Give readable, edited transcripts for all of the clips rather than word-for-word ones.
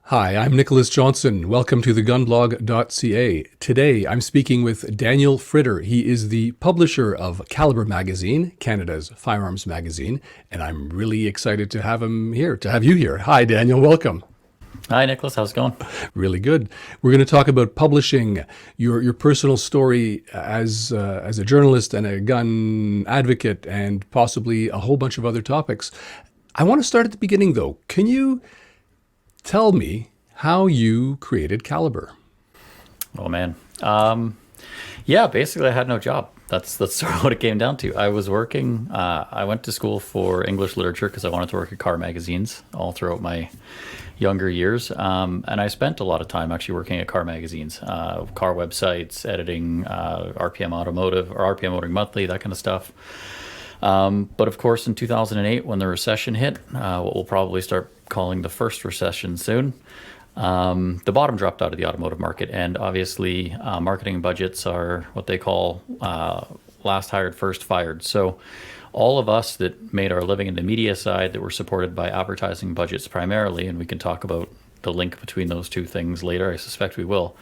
Hi, I'm Nicholas Johnson. Welcome to TheGunBlog.ca. Today, I'm speaking with Daniel Fritter. He is the publisher of Calibre magazine, Canada's firearms magazine, and I'm really excited to have you here. Hi, Daniel. Welcome. Hi, Nicholas. How's it going? Really good. We're going to talk about publishing, your personal story as a journalist and a gun advocate, and possibly a whole bunch of other topics. I want to start at the beginning, though. Can you tell me how you created Calibre? Oh man. Yeah, basically I had no job. That's sort of what it came down to. I was working. I went to school for English literature because I wanted to work at car magazines all throughout my younger years, and I spent a lot of time actually working at car magazines, car websites, editing RPM Automotive or RPM Motoring Monthly, that kind of stuff. But of course, in 2008, when the recession hit, what we'll probably start calling the first recession soon, the bottom dropped out of the automotive market. And obviously, marketing budgets are what they call last hired, first fired. So all of us that made our living in the media side that were supported by advertising budgets primarily, and we can talk about the link between those two things later, I suspect we will,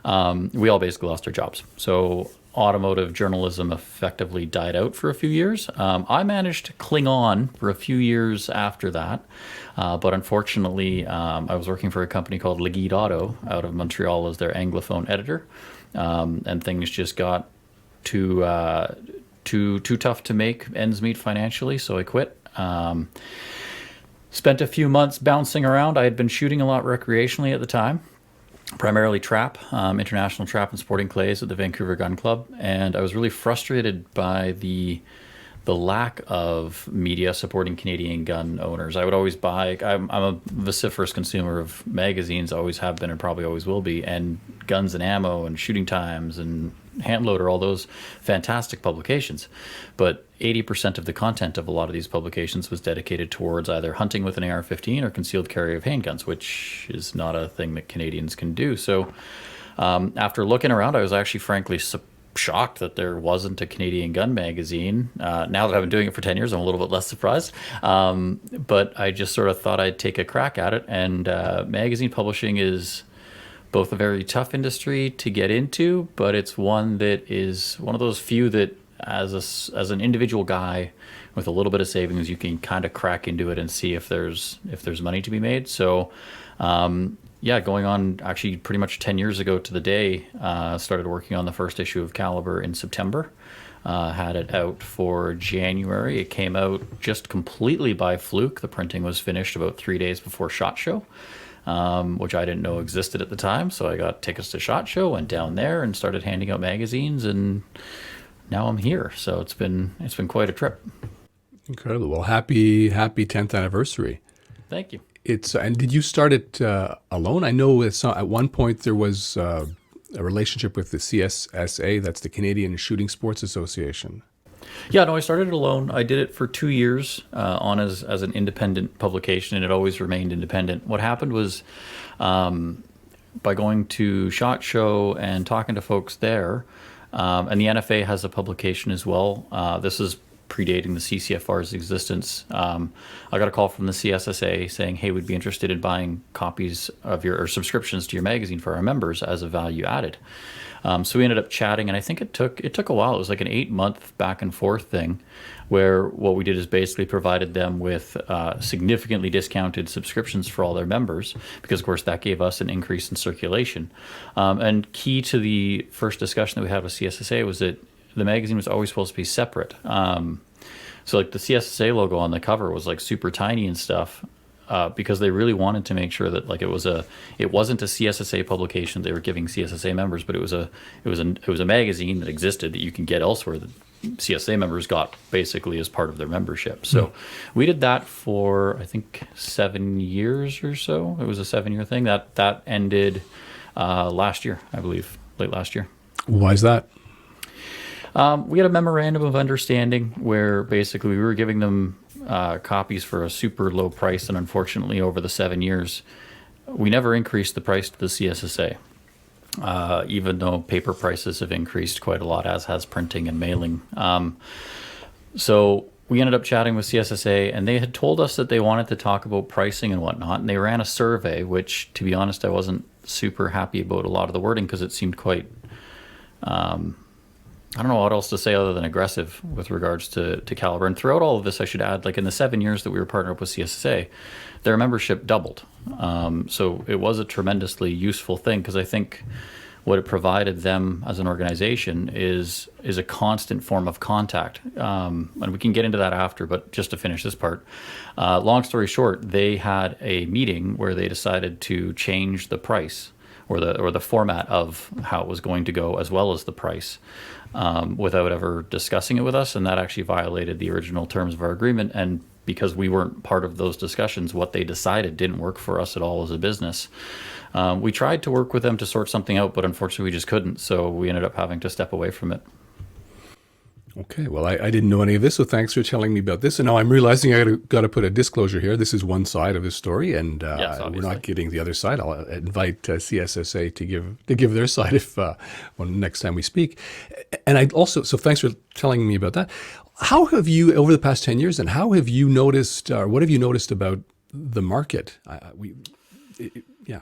we all basically lost our jobs. So automotive journalism effectively died out for a few years. I managed to cling on for a few years after that, but unfortunately, I was working for a company called Le Guide Auto out of Montreal as their Anglophone editor, and things just got too tough to make ends meet financially, so I quit. Spent a few months bouncing around. I had been shooting a lot recreationally at the time, primarily trap, international trap and sporting clays at the Vancouver Gun Club, and I was really frustrated by the lack of media supporting Canadian gun owners. I would always buy. I'm a vociferous consumer of magazines, always have been and probably always will be, and Guns and Ammo and Shooting Times and Handloader, all those fantastic publications. But 80% of the content of a lot of these publications was dedicated towards either hunting with an AR-15 or concealed carry of handguns, which is not a thing that Canadians can do. So after looking around, I was actually frankly shocked that there wasn't a Canadian gun magazine. Now that I've been doing it for 10 years, I'm a little bit less surprised. But I just sort of thought I'd take a crack at it. And magazine publishing is both a very tough industry to get into, but it's one that is one of those few that as an individual guy with a little bit of savings, you can kind of crack into it and see if there's money to be made. So yeah, going on actually pretty much 10 years ago to the day, started working on the first issue of Calibre in September. Had it out for January. It came out just completely by fluke. The printing was finished about 3 days before SHOT Show, which I didn't know existed at the time. So I got tickets to SHOT Show, went down there and started handing out magazines, and now I'm here. So it's been quite a trip. Incredible. Well, happy 10th anniversary. Thank you. And did you start it alone? I know at one point there was a relationship with the CSSA, that's the Canadian Shooting Sports Association. Yeah, no, I started it alone. I did it for 2 years on as an independent publication, and it always remained independent. What happened was by going to SHOT Show and talking to folks there, and the NFA has a publication as well. This is predating the CCFR's existence. I got a call from the CSSA saying, hey, we'd be interested in buying copies of or subscriptions to your magazine for our members as a value added. So we ended up chatting, and I think it took a while. It was like an 8-month back and forth thing where what we did is basically provided them with significantly discounted subscriptions for all their members, because of course that gave us an increase in circulation. And key to the first discussion that we had with CSSA was that the magazine was always supposed to be separate. So like the CSSA logo on the cover was like super tiny and stuff, because they really wanted to make sure that like it wasn't a CSSA publication they were giving CSSA members, but it was a magazine that existed that you can get elsewhere that CSSA members got basically as part of their membership. So we did that for I think 7 years or so. It was a 7-year thing that ended last year, I believe, late last year. Why is that? We had a memorandum of understanding where basically we were giving them copies for a super low price, and unfortunately over the 7 years, we never increased the price to the CSSA, even though paper prices have increased quite a lot, as has printing and mailing. So we ended up chatting with CSSA, and they had told us that they wanted to talk about pricing and whatnot. And they ran a survey, which, to be honest, I wasn't super happy about a lot of the wording because it seemed quite, I don't know what else to say other than aggressive with regards to Calibre. And throughout all of this, I should add, like in the 7 years that we were partnered up with CSSA, their membership doubled. So it was a tremendously useful thing because I think what it provided them as an organization is a constant form of contact. And we can get into that after, but just to finish this part, long story short, they had a meeting where they decided to change the price or the format of how it was going to go, as well as the price, without ever discussing it with us, and that actually violated the original terms of our agreement. And because we weren't part of those discussions, what they decided didn't work for us at all as a business. We tried to work with them to sort something out, but unfortunately we just couldn't, so we ended up having to step away from it. Okay, well, I didn't know any of this, so thanks for telling me about this. And now I'm realizing I got to put a disclosure here. This is one side of the story, and Yes, we're obviously. not getting the other side. I'll invite CSSA to give their side if next time we speak. And I also, so thanks for telling me about that. How have you, over the past 10 years, and how have you noticed, or what have you noticed about the market? Yeah.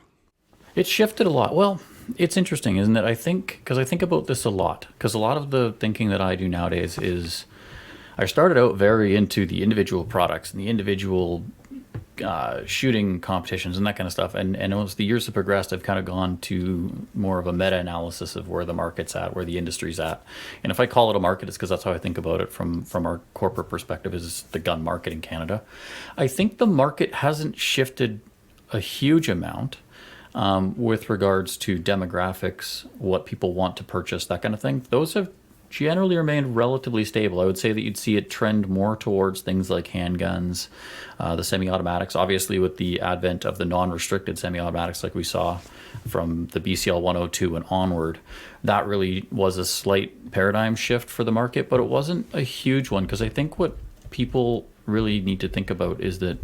It's shifted a lot. Well, it's interesting, isn't it? I think, because I think about this a lot, because a lot of the thinking that I do nowadays is I started out very into the individual products and the individual shooting competitions and that kind of stuff. And as the years have progressed, I've kind of gone to more of a meta-analysis of where the market's at, where the industry's at. And if I call it a market, it's because that's how I think about it from our corporate perspective, is the gun market in Canada. I think the market hasn't shifted a huge amount. With regards to demographics, what people want to purchase, that kind of thing. Those have generally remained relatively stable. I would say that you'd see it trend more towards things like handguns, the semi-automatics, obviously with the advent of the non-restricted semi-automatics like we saw from the BCL 102 and onward. That really was a slight paradigm shift for the market, but it wasn't a huge one, because I think what people really need to think about is that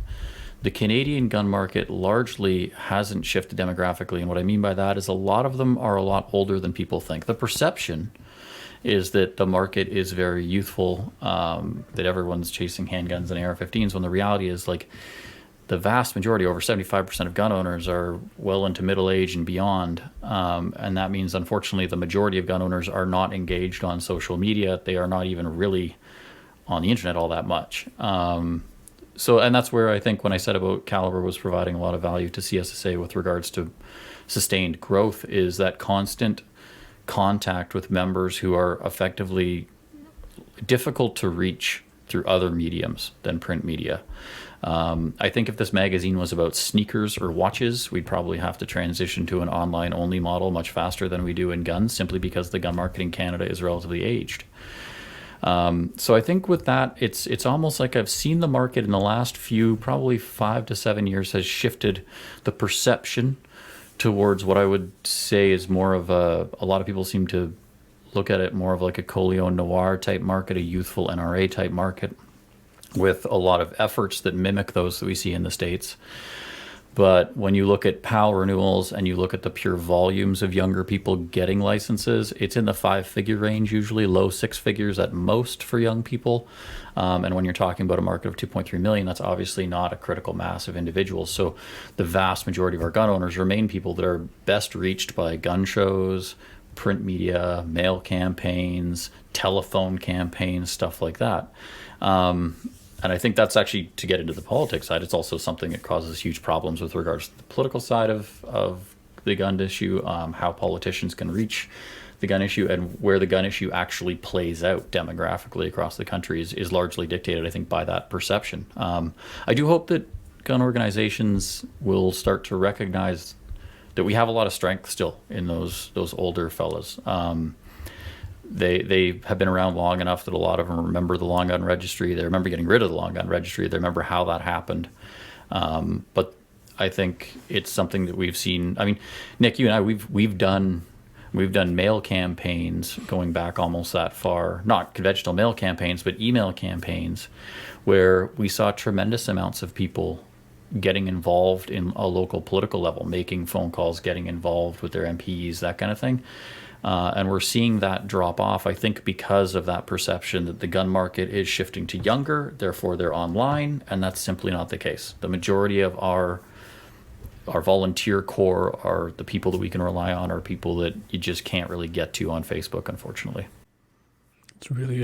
the Canadian gun market largely hasn't shifted demographically. And what I mean by that is a lot of them are a lot older than people think. The perception is that the market is very youthful, that everyone's chasing handguns and AR-15s, when the reality is, like, the vast majority, over 75% of gun owners, are well into middle age and beyond. And that means, unfortunately, the majority of gun owners are not engaged on social media. They are not even really on the internet all that much. And that's where I think when I said about Calibre was providing a lot of value to CSSA with regards to sustained growth, is that constant contact with members who are effectively difficult to reach through other mediums than print media. I think if this magazine was about sneakers or watches, we'd probably have to transition to an online-only model much faster than we do in guns, simply because the gun market in Canada is relatively aged. So I think with that, it's almost like I've seen the market in the last few, probably 5 to 7 years, has shifted the perception towards what I would say is more of a lot of people seem to look at it more of like a Coleon Noir type market, a youthful NRA type market, with a lot of efforts that mimic those that we see in the States. But when you look at PAL renewals and you look at the pure volumes of younger people getting licenses, it's in the 5-figure range, usually low 6 figures at most for young people. And when you're talking about a market of 2.3 million, that's obviously not a critical mass of individuals. So the vast majority of our gun owners remain people that are best reached by gun shows, print media, mail campaigns, telephone campaigns, stuff like that. And I think that's actually, to get into the politics side, it's also something that causes huge problems with regards to the political side of the gun issue, how politicians can reach the gun issue, and where the gun issue actually plays out demographically across the country is largely dictated, I think, by that perception. I do hope that gun organizations will start to recognize that we have a lot of strength still in those older fellas. They have been around long enough that a lot of them remember the long gun registry. They remember getting rid of the long gun registry. They remember how that happened. But I think it's something that we've seen. I mean, Nick, you and I, we've done mail campaigns going back almost that far. Not conventional mail campaigns, but email campaigns, where we saw tremendous amounts of people getting involved in a local political level, making phone calls, getting involved with their MPs, that kind of thing. And we're seeing that drop off, I think, because of that perception that the gun market is shifting to younger, therefore they're online, and that's simply not the case. The majority of our volunteer core are the people that we can rely on, are people that you just can't really get to on Facebook, unfortunately. It's really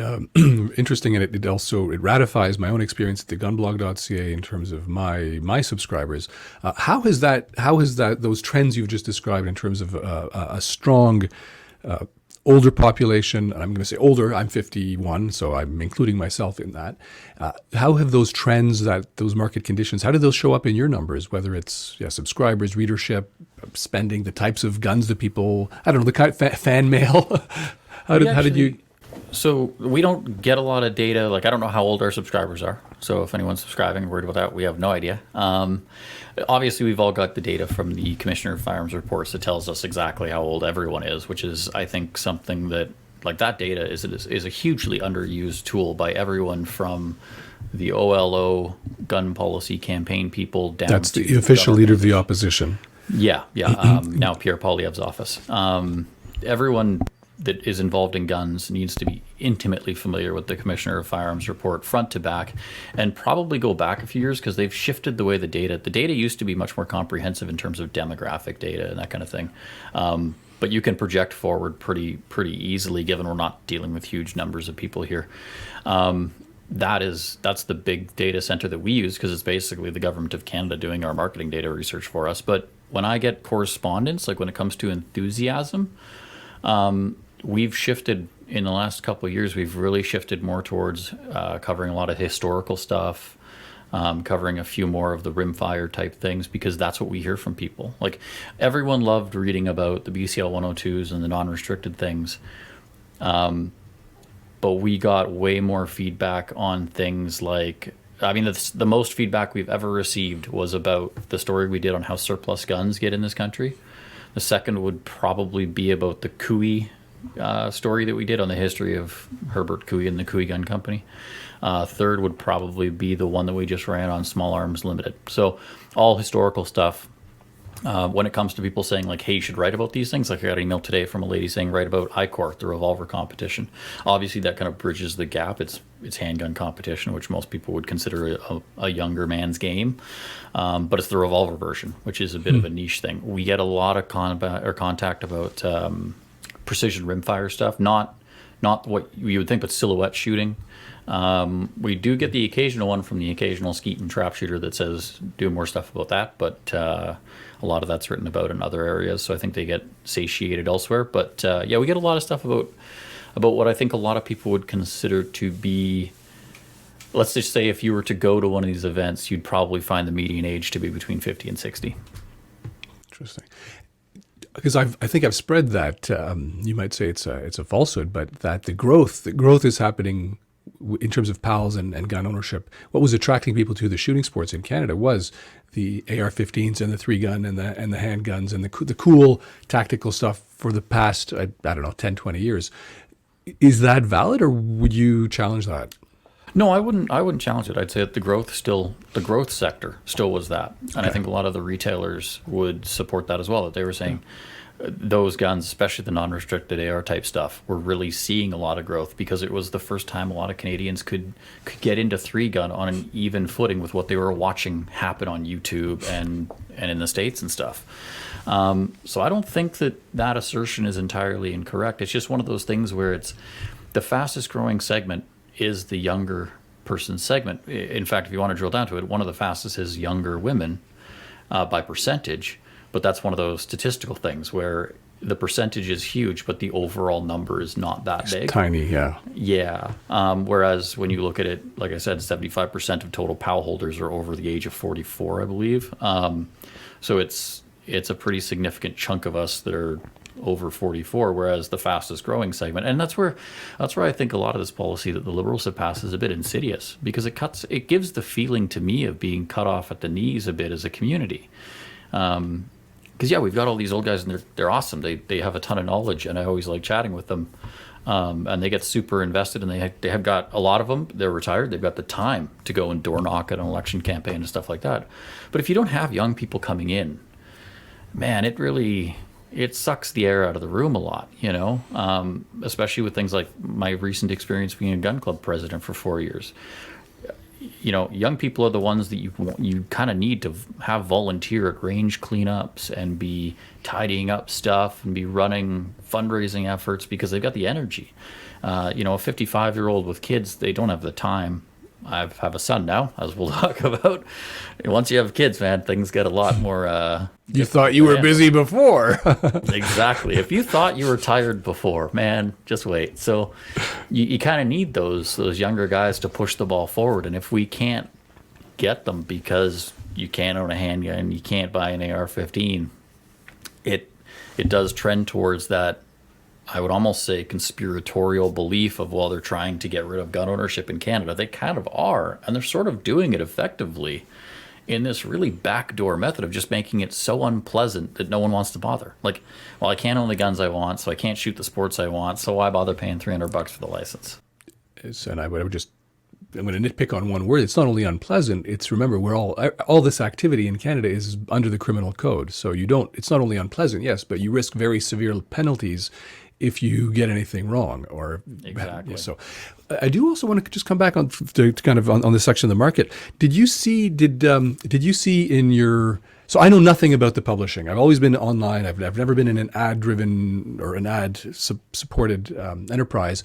interesting, and it also it ratifies my own experience at TheGunBlog.ca in terms of my subscribers. How has that those trends you've just described in terms of a strong older population, and I'm going to say older, I'm 51, so I'm including myself in that. How have those trends, those market conditions, how did those show up in your numbers, whether it's subscribers, readership, spending, the types of guns that people, I don't know, the kind of fan mail? How did you... So we don't get a lot of data. Like, I don't know how old our subscribers are. So if anyone's subscribing, worried about that, we have no idea. Obviously, we've all got the data from the Commissioner of Firearms reports that tells us exactly how old everyone is, which is, I think, something that, like, that data is a hugely underused tool by everyone from the OLO gun policy campaign people down That's to the official leader of the government. opposition. Yeah. Now Pierre Poilievre's office. Everyone that is involved in guns needs to be intimately familiar with the Commissioner of Firearms report front to back, and probably go back a few years, because they've shifted the way the data used to be much more comprehensive in terms of demographic data and that kind of thing. But you can project forward pretty easily, given we're not dealing with huge numbers of people here. That's the big data center that we use, because it's basically the government of Canada doing our marketing data research for us. But when I get correspondence, like when it comes to enthusiasm, we've shifted in the last couple of years. We've really shifted more towards covering a lot of historical stuff, covering a few more of the rimfire type things, because that's what we hear from people. Like, everyone loved reading about the BCL 102s and the non-restricted things, but we got way more feedback on things like, I mean, the most feedback we've ever received was about the story we did on how surplus guns get in this country. The second would probably be about the Cooey story that we did on the history of Herbert Cooey and the Cooey Gun Company. Third would probably be the one that we just ran on Small Arms Limited. So all historical stuff. When it comes to people saying, like, hey, you should write about these things, like, I got an email today from a lady saying, write about ICOR, the revolver competition. Obviously, that kind of bridges the gap. It's handgun competition, which most people would consider a younger man's game. But it's the revolver version, which is a bit of a niche thing. We get a lot of contact about precision rimfire stuff, not what you would think, but silhouette shooting. We do get the occasional one from the occasional skeet and trap shooter that says do more stuff about that, but a lot of that's written about in other areas, so I think they get satiated elsewhere. But we get a lot of stuff about what I think a lot of people would consider to be, let's just say, if you were to go to one of these events, you'd probably find the median age to be between 50 and 60. Interesting. Because I think I've spread that, you might say it's a falsehood, but that the growth is happening in terms of PALs and gun ownership. What was attracting people to the shooting sports in Canada was the AR-15s and the 3-gun and the handguns and the cool tactical stuff for the past, I don't know, 10, 20 years. Is that valid, or would you challenge that? No, I wouldn't challenge it. I'd say that the growth sector still was that. And I think a lot of the retailers would support that as well, that they were saying those guns, especially the non-restricted AR type stuff, were really seeing a lot of growth, because it was the first time a lot of Canadians could get into 3-gun on an even footing with what they were watching happen on YouTube and in the States and stuff. So I don't think that assertion is entirely incorrect. It's just one of those things where it's the fastest growing segment is the younger person segment. In fact, if you want to drill down to it, one of the fastest is younger women by percentage. But that's one of those statistical things where the percentage is huge, but the overall number is not that big. Tiny, yeah. Yeah. Whereas when you look at it, like I said, 75% of total PAL holders are over the age of 44, I believe. So it's a pretty significant chunk of us that are over 44, whereas the fastest growing segment, and that's where I think a lot of this policy that the Liberals have passed is a bit insidious, because it gives the feeling to me of being cut off at the knees a bit as a community. Because we've got all these old guys, and they're awesome. They have a ton of knowledge, and I always like chatting with them. And they get super invested, and they have got a lot of them. They're retired. They've got the time to go and door knock at an election campaign and stuff like that. But if you don't have young people coming in, man, it really it sucks the air out of the room a lot, especially with things like my recent experience being a gun club president for 4 years. Young people are the ones that you kind of need to have volunteer at range cleanups and be tidying up stuff and be running fundraising efforts because they've got the energy. A 55-year-old with kids, they don't have the time. I have a son now, as we'll talk about. Once you have kids, man, things get a lot more. You thought you were busy before. Exactly. If you thought you were tired before, man, just wait. So you kind of need those younger guys to push the ball forward. And if we can't get them because you can't own a handgun, you can't buy an AR-15, it does trend towards that. I would almost say conspiratorial belief of, well, they're trying to get rid of gun ownership in Canada. They kind of are, and they're sort of doing it effectively in this really backdoor method of just making it so unpleasant that no one wants to bother. Like, well, I can't own the guns I want, so I can't shoot the sports I want, so why bother paying $300 for the license? And I'm going to nitpick on one word. It's not only unpleasant, it's, remember, we're all this activity in Canada is under the criminal code. So it's not only unpleasant, yes, but you risk very severe penalties if you get anything wrong. Or exactly. So I do also want to just come back on to kind of on this section of the market. Did you see in your, so I know nothing about the publishing. I've always been online. I've never been in an ad driven or an ad supported enterprise.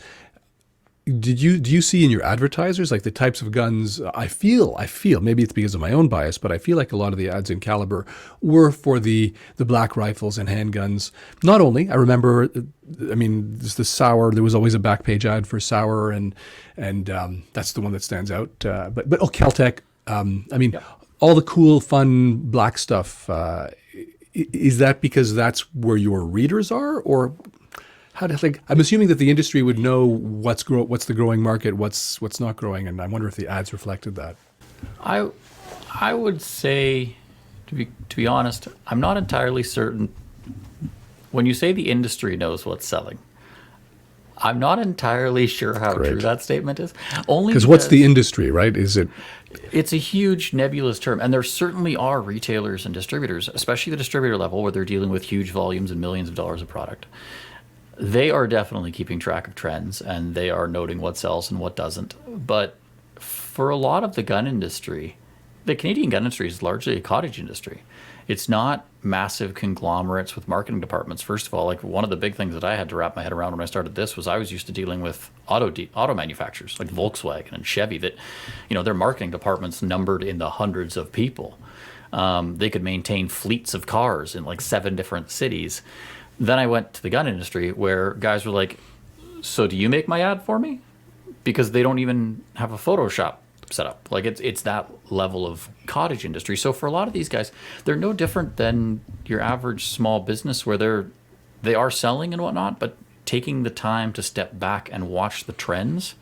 Do you see in your advertisers, like the types of guns? I feel maybe it's because of my own bias, but I feel like a lot of the ads in Calibre were for the black rifles and handguns. Not only, I remember, there's the Sauer. There was always a back page ad for Sauer, and that's the one that stands out. But Caltech. All the cool, fun black stuff. Is that because that's where your readers are, or? I'm assuming that the industry would know what's the growing market, what's not growing, and I wonder if the ads reflected that. I would say, to be honest, I'm not entirely certain. When you say the industry knows what's selling, I'm not entirely sure how true that statement is. Only because what's the industry, right? Is it? It's a huge nebulous term, and there certainly are retailers and distributors, especially the distributor level, where they're dealing with huge volumes and millions of dollars of product. They are definitely keeping track of trends, and they are noting what sells and what doesn't. But for a lot of the gun industry, the Canadian gun industry is largely a cottage industry. It's not massive conglomerates with marketing departments. First of all, like one of the big things that I had to wrap my head around when I started this was I was used to dealing with auto manufacturers like Volkswagen and Chevy that, their marketing departments numbered in the hundreds of people. They could maintain fleets of cars in like 7 different cities. Then I went to the gun industry where guys were like, so do you make my ad for me? Because they don't even have a Photoshop set up. Like it's that level of cottage industry. So for a lot of these guys, they're no different than your average small business where they are selling and whatnot, but taking the time to step back and watch the trends.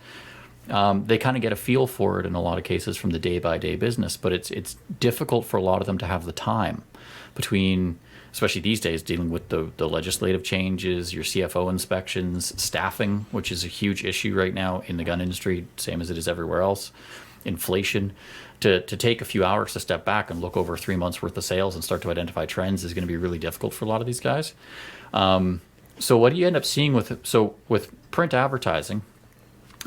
They kind of get a feel for it in a lot of cases from the day-by-day business, but it's difficult for a lot of them to have the time between, especially these days, dealing with the legislative changes, your CFO inspections, staffing, which is a huge issue right now in the gun industry, same as it is everywhere else, inflation. To take a few hours to step back and look over 3 months worth of sales and start to identify trends is going to be really difficult for a lot of these guys. So what do you end up seeing with print advertising?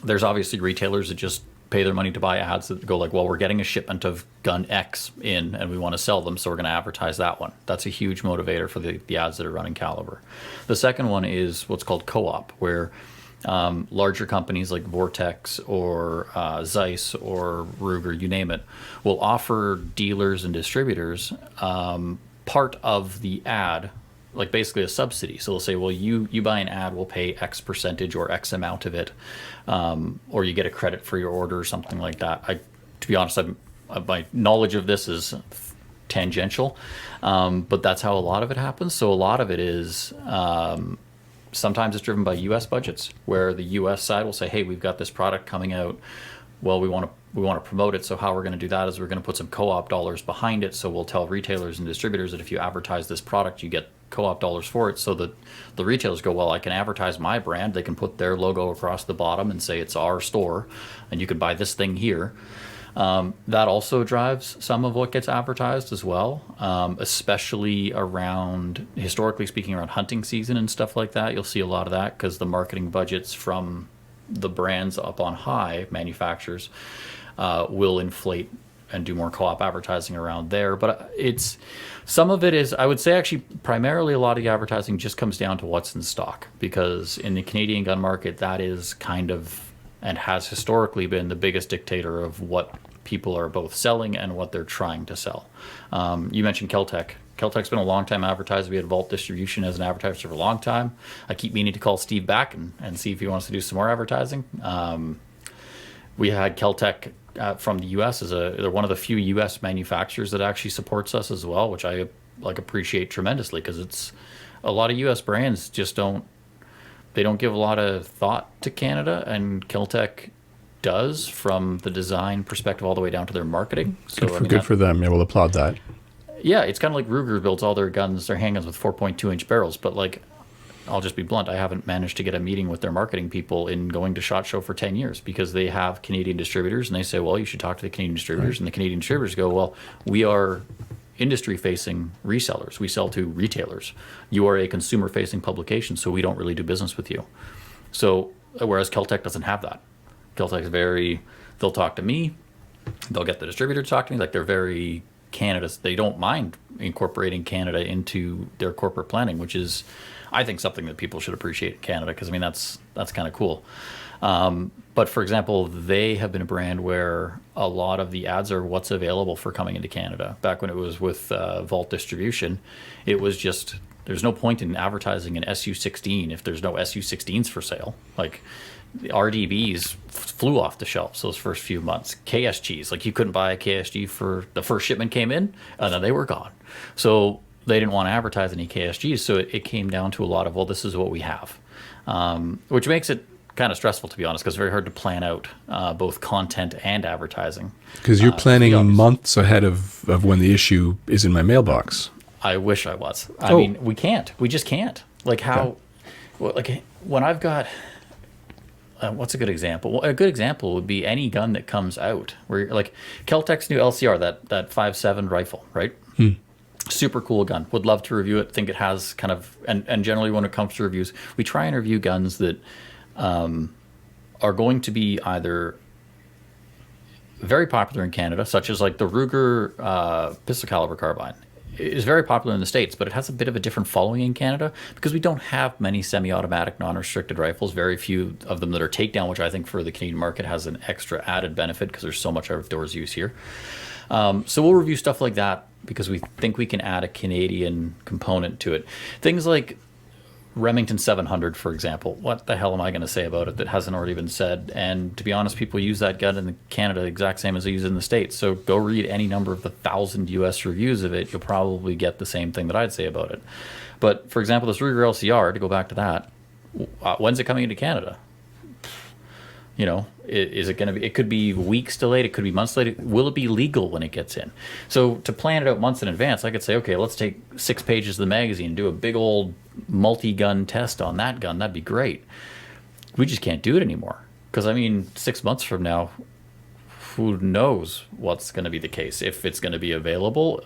There's obviously retailers that just pay their money to buy ads that go like, well, we're getting a shipment of gun X in and we want to sell them, so we're going to advertise that one. That's a huge motivator for the ads that are running Calibre. The second one is what's called co-op, where larger companies like Vortex or Zeiss or Ruger, you name it, will offer dealers and distributors part of the ad, like basically a subsidy. So they'll say, well, you buy an ad, we'll pay X percentage or X amount of it, or you get a credit for your order or something like that. To be honest, my knowledge of this is tangential, but that's how a lot of it happens. So a lot of it is sometimes it's driven by U.S. budgets, where the U.S. side will say, hey, we've got this product coming out. Well, we want to promote it. So how we're going to do that is we're going to put some co-op dollars behind it. So we'll tell retailers and distributors that if you advertise this product, you get co-op dollars for it. So that the retailers go, well, I can advertise my brand. They can put their logo across the bottom and say it's our store, and you can buy this thing here. That also drives some of what gets advertised as well, especially around, historically speaking, around hunting season and stuff like that. You'll see a lot of that because the marketing budgets from the brands up on high, manufacturers, will inflate and do more co-op advertising around there. But it's, some of it is, I would say, actually primarily a lot of the advertising just comes down to what's in stock, because in the Canadian gun market, that is kind of, and has historically been, the biggest dictator of what people are both selling and what they're trying to sell. You mentioned Keltec. Keltec's been a long time advertiser. We had Vault Distribution as an advertiser for a long time. I keep meaning to call Steve back and see if he wants to do some more advertising. We had Keltec from the U.S. they're one of the few U.S. manufacturers that actually supports us as well, which I appreciate tremendously, because it's a lot of U.S. brands just don't give a lot of thought to Canada, and Keltec does, from the design perspective all the way down to their marketing. So Good for them. Yeah, we'll applaud that. Yeah, it's kind of like Ruger builds all their guns, their handguns with 4.2-inch barrels, but I'll just be blunt, I haven't managed to get a meeting with their marketing people in going to SHOT Show for 10 years, because they have Canadian distributors, and they say, well, you should talk to the Canadian distributors. Right. And the Canadian distributors go, well, we are industry-facing resellers. We sell to retailers. You are a consumer-facing publication, so we don't really do business with you. So, whereas Keltec doesn't have that. Keltec's they'll talk to me, they'll get the distributor to talk to me, they're very Canada. They don't mind incorporating Canada into their corporate planning, which is, I think, something that people should appreciate in Canada, because that's kind of cool. But for example, they have been a brand where a lot of the ads are what's available for coming into Canada. Back when it was with Vault Distribution, it was just, there's no point in advertising an SU-16 if there's no SU-16s for sale. The RDBs flew off the shelves those first few months. KSGs, you couldn't buy a KSG for the first shipment came in, and then they were gone. So they didn't want to advertise any KSGs, so it came down to a lot of, well, this is what we have, which makes it kind of stressful, to be honest, because it's very hard to plan out both content and advertising. Because you're planning months ahead of when the issue is in my mailbox. I wish I was. I mean, we can't. We just can't. When I've got... what's a good example? Well, a good example would be any gun that comes out, where you're Keltec's new LCR, that 5.7 rifle, right? Super cool gun. Would love to review it. Think it has kind of, and generally when it comes to reviews, we try and review guns that are going to be either very popular in Canada, such as the Ruger pistol caliber carbine. It is very popular in the States, but it has a bit of a different following in Canada because we don't have many semi-automatic non-restricted rifles, very few of them that are takedown, which I think for the Canadian market has an extra added benefit because there's so much outdoors use here. So we'll review stuff like that because we think we can add a Canadian component to it. Things like Remington 700, for example. What the hell am I going to say about it that hasn't already been said? And to be honest, people use that gun in Canada the exact same as they use it in the States. So go read any number of the 1,000 US reviews of it. You'll probably get the same thing that I'd say about it. But for example, this Ruger LCR, to go back to that, when's it coming into Canada? Is it going to be, it could be weeks delayed, it could be months delayed. Will it be legal when it gets in? So to plan it out months in advance, I could say, okay, let's take 6 pages of the magazine and do a big old multi-gun test on that gun. That'd be great. We just can't do it anymore. Because 6 months from now, who knows what's going to be the case, if it's going to be available,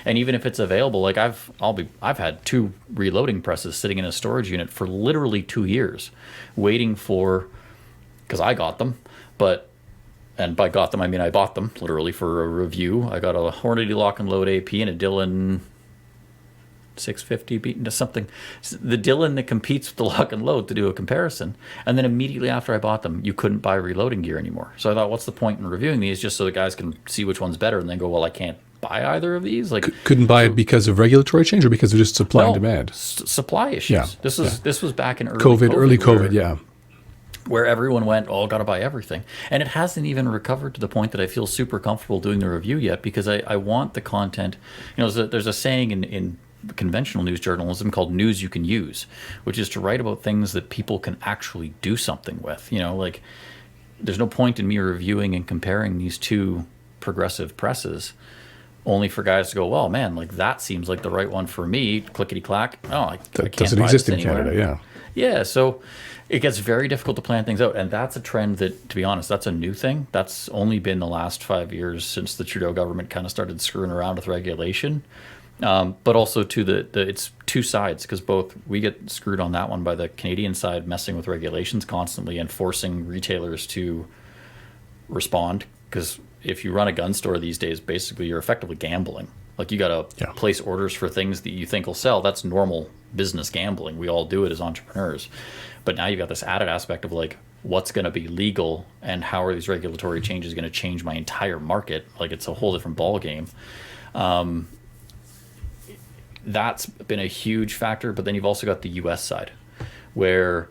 and even if it's available, I've had 2 reloading presses sitting in a storage unit for literally 2 years waiting for, because I got them, and by got them I mean I bought them literally for a review. I got a Hornady lock and load AP and a Dillon 650 beaten to something, the Dillon that competes with the lock and load, to do a comparison. And then immediately after I bought them, you couldn't buy reloading gear anymore. So I thought, what's the point in reviewing these, just so the guys can see which one's better and then go, well, I can't buy either of these. Couldn't buy it because of regulatory change or because of just supply and demand? Supply issues. Yeah, this was back in early COVID, yeah. Where everyone went, oh, got to buy everything. And it hasn't even recovered to the point that I feel super comfortable doing the review yet, because I want the content. There's a saying in conventional news journalism called news you can use, which is to write about things that people can actually do something with. There's no point in me reviewing and comparing these 2 progressive presses only for guys to go, well, man, that seems like the right one for me, clickety-clack. Oh, I can't doesn't buy exist this in anywhere. Canada, yeah. Yeah, so it gets very difficult to plan things out, and that's a trend that, to be honest, that's a new thing. That's only been the last 5 years since the Trudeau government kind of started screwing around with regulation. But also to the it's two sides, because both we get screwed on that one by the Canadian side messing with regulations constantly and forcing retailers to respond. Because if you run a gun store these days, basically you're effectively gambling. Like you got to Yeah. place orders for things that you think will sell. That's normal business gambling. We all do it as entrepreneurs. But now you've got this added aspect of like what's going to be legal and how are these regulatory changes going to change my entire market? Like it's a whole different ball game. That's been a huge factor. But then you've also got the U.S. side, where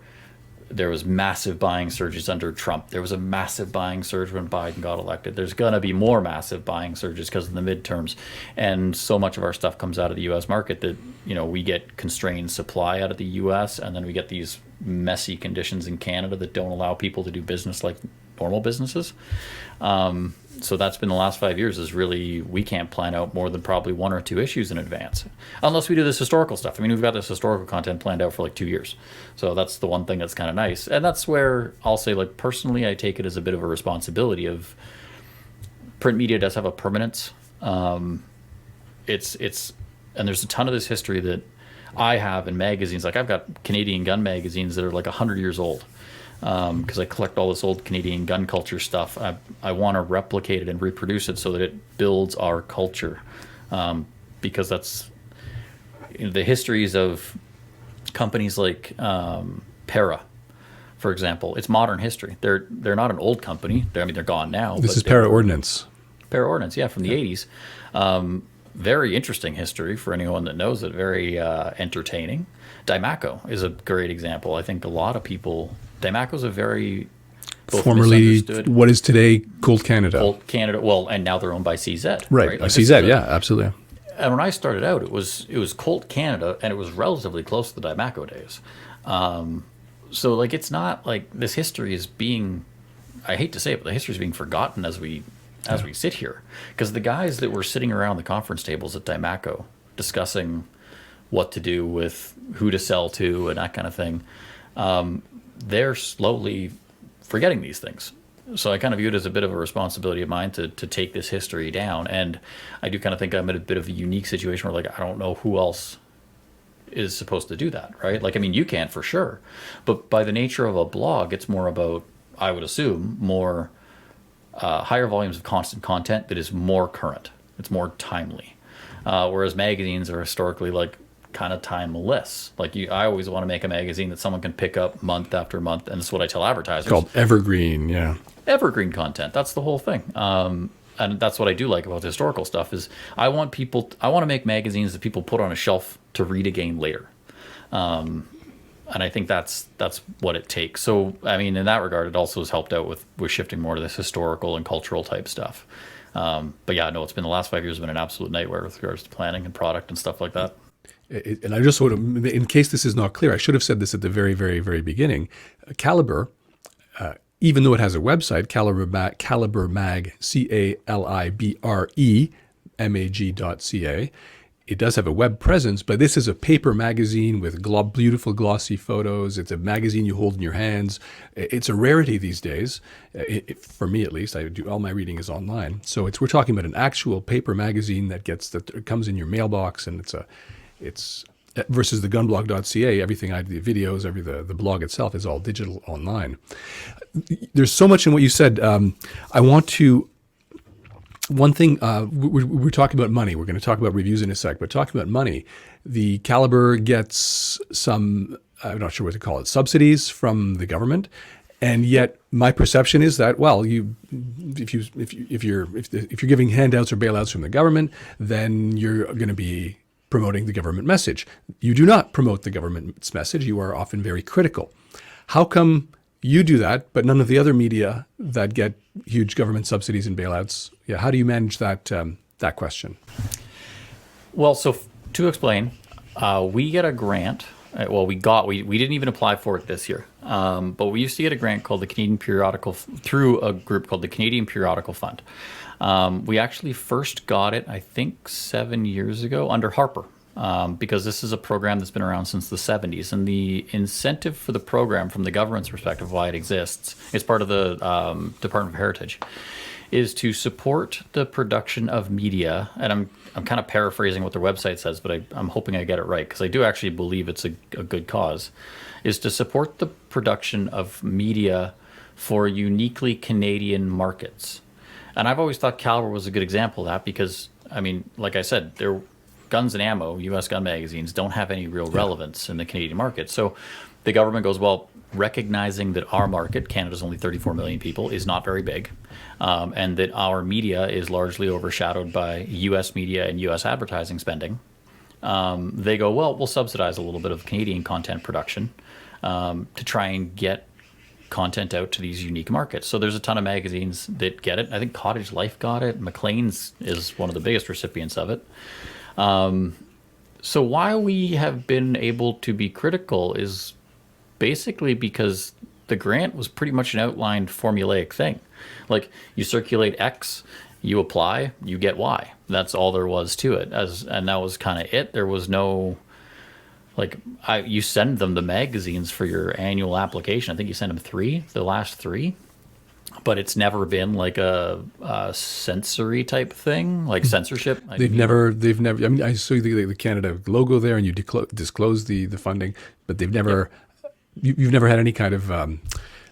there was massive buying surges under Trump. There was a massive buying surge when Biden got elected. There's going to be more massive buying surges because of the midterms. And so much of our stuff comes out of the U.S. market that, you know, we get constrained supply out of the U.S. and then we get these messy conditions in Canada that don't allow people to do business like normal businesses. So that's been the last 5 years is really, we can't plan out more than probably one or two issues in advance, unless we do this historical stuff. I mean, we've got this historical content planned out for like 2 years. So that's the one thing that's kind of nice. And that's where I'll say, like, personally, I take it as a bit of a responsibility of print media does have a permanence. And there's a ton of this history that I have in magazines. Like I've got Canadian gun magazines that are like 100 years old. Because I collect all this old Canadian gun culture stuff. I want to replicate it and reproduce it so that it builds our culture. Because that's, you know, the histories of companies like Para, for example. It's modern history. They're not an old company. They're gone now. This is Para Ordnance. Para Ordnance, yeah, from the 80s. Very interesting history for anyone that knows it. Very entertaining. Dimaco is a great example. I think a lot of people... Dimaco's a very both Formerly, misunderstood. what is today Colt Canada. Colt Canada, well, and now they're owned by CZ. Right, Like CZ, yeah, absolutely. And when I started out, it was Colt Canada, and it was relatively close to the Dimaco days. So like it's not like this history is being, I hate to say it, but the history is being forgotten as we sit here, because the guys that were sitting around the conference tables at Dimaco discussing what to do with who to sell to and that kind of thing. They're slowly forgetting these things. So I kind of view it as a bit of a responsibility of mine to take this history down. And I do kind of think I'm in a bit of a unique situation where, like, I don't know who else is supposed to do that, right? Like, I mean, you can for sure. But by the nature of a blog, it's more about, I would assume, more higher volumes of constant content that is more current. It's more timely. Whereas magazines are historically, like, kind of timeless. Like I always want to make a magazine that someone can pick up month after month, and that's what I tell advertisers. It's called evergreen, yeah. Evergreen content. That's the whole thing. And that's what I do like about the historical stuff is I want to make magazines that people put on a shelf to read again later. And I think that's what it takes. So I mean, in that regard, it also has helped out with shifting more to this historical and cultural type stuff. But yeah, no, it's been the last 5 years have been an absolute nightmare with regards to planning and product and stuff like that. And I just want to, in case this is not clear, I should have said this at the very, very, very beginning. Calibre, even though it has a website, Calibre Mag, Calibremag.ca, it does have a web presence, but this is a paper magazine with beautiful glossy photos. It's a magazine you hold in your hands. It's a rarity these days, for me at least. I do all my reading is online, so we're talking about an actual paper magazine that comes in your mailbox, and it's versus TheGunBlog.ca. Everything the videos, the blog itself is all digital online. There's so much in what you said. I want to. One thing, we're talking about money. We're going to talk about reviews in a sec, but talking about money, the Calibre gets some, I'm not sure what to call it, subsidies from the government. And yet my perception is that, well, if you're giving handouts or bailouts from the government, then you're going to be promoting the government message. You do not promote the government's message. You are often very critical. How come you do that, but none of the other media that get huge government subsidies and bailouts? Yeah, how do you manage that question? Well, so to explain, we get a grant. Well, we didn't even apply for it this year, but we used to get a grant called the Canadian Periodical through a group called the Canadian Periodical Fund. We actually first got it, I think, 7 years ago under Harper. because this is a program that's been around since the 70s. And the incentive for the program, from the government's perspective, why it exists, it's part of the Department of Heritage, is to support the production of media. And I'm kind of paraphrasing what their website says, but I'm hoping I get it right, because I do actually believe it's a good cause, is to support the production of media for uniquely Canadian markets. And I've always thought Calibre was a good example of that because, I mean, like I said, guns and ammo, U.S. gun magazines, don't have any real relevance in the Canadian market. So the government goes, well, recognizing that our market, Canada's only 34 million people, is not very big, and that our media is largely overshadowed by U.S. media and U.S. advertising spending, they go, well, we'll subsidize a little bit of Canadian content production to try and get content out to these unique markets. So there's a ton of magazines that get it. I think Cottage Life got it. Maclean's is one of the biggest recipients of it. So why we have been able to be critical is basically because the grant was pretty much an outlined formulaic thing. Like, you circulate X, you apply, you get Y. That's all there was to it. And that was kind of it. There was no, like, you send them the magazines for your annual application. I think you send them the last three. But it's never been like a sensory type thing, like censorship. They've never. I mean, I saw the Canada logo there, and you disclose the funding, but they've never. Yeah. You've never had any kind of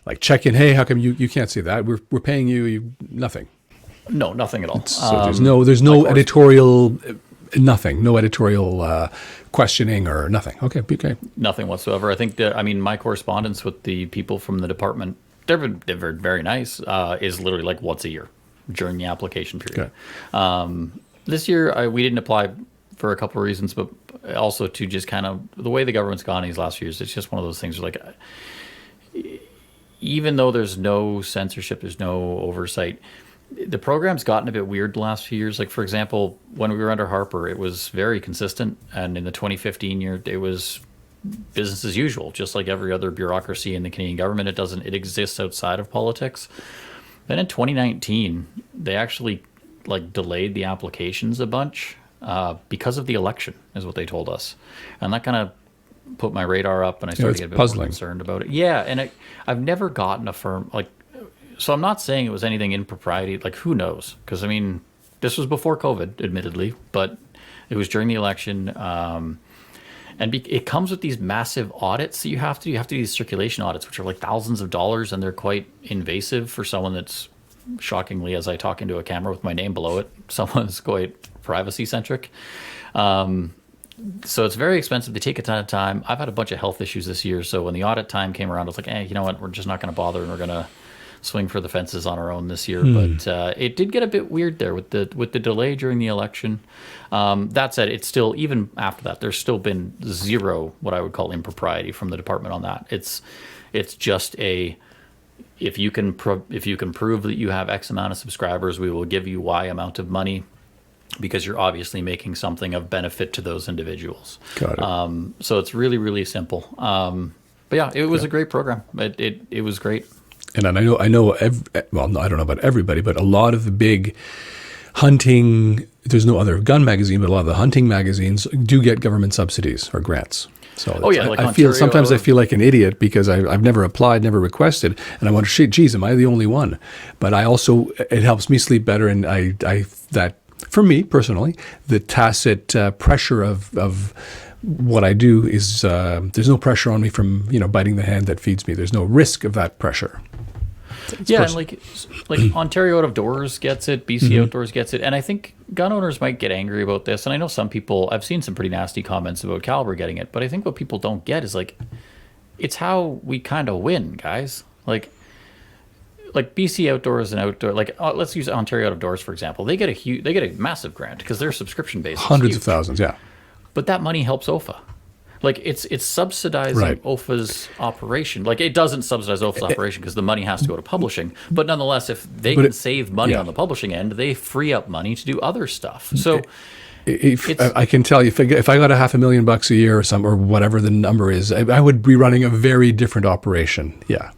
like check in. Hey, how come you can't see that? We're paying you nothing. No, nothing at all. So there's no editorial. Nothing. No editorial questioning or nothing. Okay. Nothing whatsoever. I think that, I mean, my correspondence with the people from the department, they're very nice, is literally like once a year during the application period. Okay. This year, we didn't apply for a couple of reasons, but also to just kind of the way the government's gone these last few years, it's just one of those things where, like, even though there's no censorship, there's no oversight, the program's gotten a bit weird the last few years. Like, for example, when we were under Harper, it was very consistent. And in the 2015 year, it was business as usual, just like every other bureaucracy in the Canadian government. It exists outside of politics. Then in 2019, they actually delayed the applications a bunch because of the election, is what they told us. And that kind of put my radar up, and I started to get a bit more concerned about it. Yeah, and I've never gotten a firm, so I'm not saying it was anything impropriety. Like, who knows? Because, I mean, this was before COVID, admittedly, but it was during the election. And it comes with these massive audits that you have to do. You have to do these circulation audits, which are like thousands of dollars, and they're quite invasive for someone that's, shockingly, as I talk into a camera with my name below it, someone's quite privacy-centric. So it's very expensive. They take a ton of time. I've had a bunch of health issues this year, so when the audit time came around, I was like, you know what, we're just not going to bother, and we're going to swing for the fences on our own this year. But it did get a bit weird there with the delay during the election. That said, it's still, even after that, there's still been zero what I would call impropriety from the department on that. It's just if you can prove that you have X amount of subscribers, we will give you Y amount of money, because you're obviously making something of benefit to those individuals. Got it. So it's really, really simple. But yeah, it was a great program. It was great. And I know, I don't know about everybody, but a lot of the big hunting, there's no other gun magazine, but a lot of the hunting magazines do get government subsidies or grants. So I feel like an idiot because I've never applied, never requested, and I wonder, geez, am I the only one? But it helps me sleep better, and that for me personally, the tacit pressure of what I do is there's no pressure on me from biting the hand that feeds me. There's no risk of that pressure. And like Ontario Out of Doors gets it, BC Outdoors gets it, and I think gun owners might get angry about this. And I know some people, I've seen some pretty nasty comments about Calibre getting it, but I think what people don't get is it's how we kind of win, guys. Like BC Outdoors and Outdoor, let's use Ontario Out of Doors for example. They get a massive grant because they're subscription based, hundreds of thousands, yeah. But that money helps OFA. It's subsidizing OFA's operation. It doesn't subsidize OFA's operation because the money has to go to publishing. But nonetheless, if they can save money on the publishing end, they free up money to do other stuff. So I can tell you, if I got $500,000 a year or whatever the number is, I would be running a very different operation. Yeah.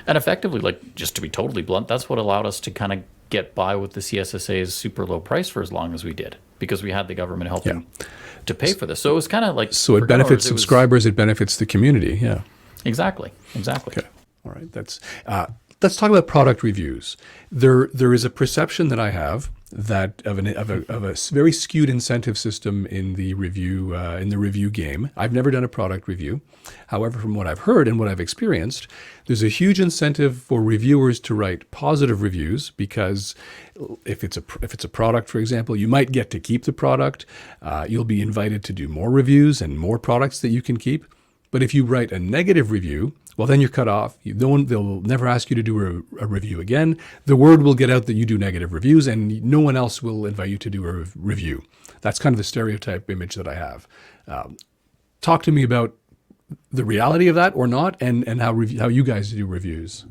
And effectively, just to be totally blunt, that's what allowed us to kind of get by with the CSSA's super low price for as long as we did, because we had the government helping to pay for this. So it was kind of like, So it benefits subscribers, it benefits the community. Yeah. Exactly. Okay. All right. Let's talk about product reviews. There is a perception that I have that of a very skewed incentive system in the review game. I've never done a product review. However, from what I've heard and what I've experienced, there's a huge incentive for reviewers to write positive reviews, because if it's a product, for example, you might get to keep the product. You'll be invited to do more reviews and more products that you can keep. But if you write a negative review, well, then you're cut off. They'll never ask you to do a review again. The word will get out that you do negative reviews, and no one else will invite you to do a review. That's kind of the stereotype image that I have. Talk to me about the reality of that, or not, and how you guys do reviews.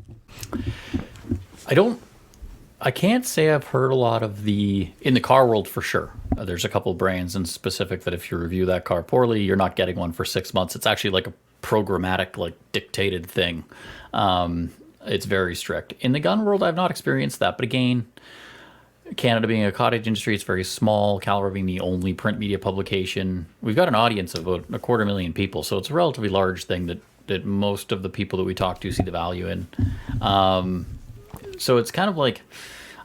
I can't say I've heard a lot of in the car world for sure. There's a couple of brands in specific that if you review that car poorly, you're not getting one for 6 months. It's actually like a programmatic, like dictated thing. It's very strict. In the gun world, I've not experienced that. But again, Canada being a cottage industry, it's very small. Calibre being the only print media publication, we've got an audience of about 250,000 people. So it's a relatively large thing that most of the people that we talk to see the value in. So it's kind of like,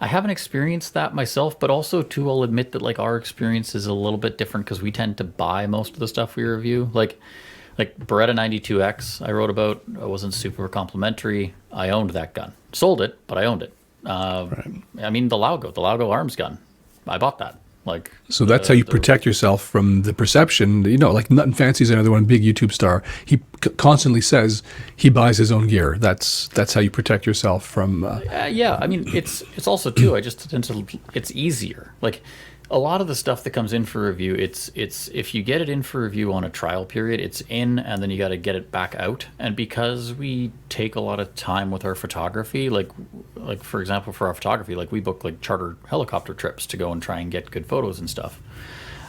I haven't experienced that myself, but also too, I'll admit that like our experience is a little bit different because we tend to buy most of the stuff we review. Like Beretta 92X I wrote about, it wasn't super complimentary. I owned that gun. Sold it, but I owned it. Right. I mean, the Laugo arms gun, I bought that. So that's how you protect yourself from the perception. Like Nut and Fancy's another one, big YouTube star. He constantly says he buys his own gear. That's how you protect yourself from. Yeah, I mean, it's also too. It's easier. Like a lot of the stuff that comes in for review, it's if you get it in for review on a trial period, it's in, and then you got to get it back out. And because we take a lot of time with our photography, like for example, for our photography, like we book like charter helicopter trips to go and try and get good photos and stuff.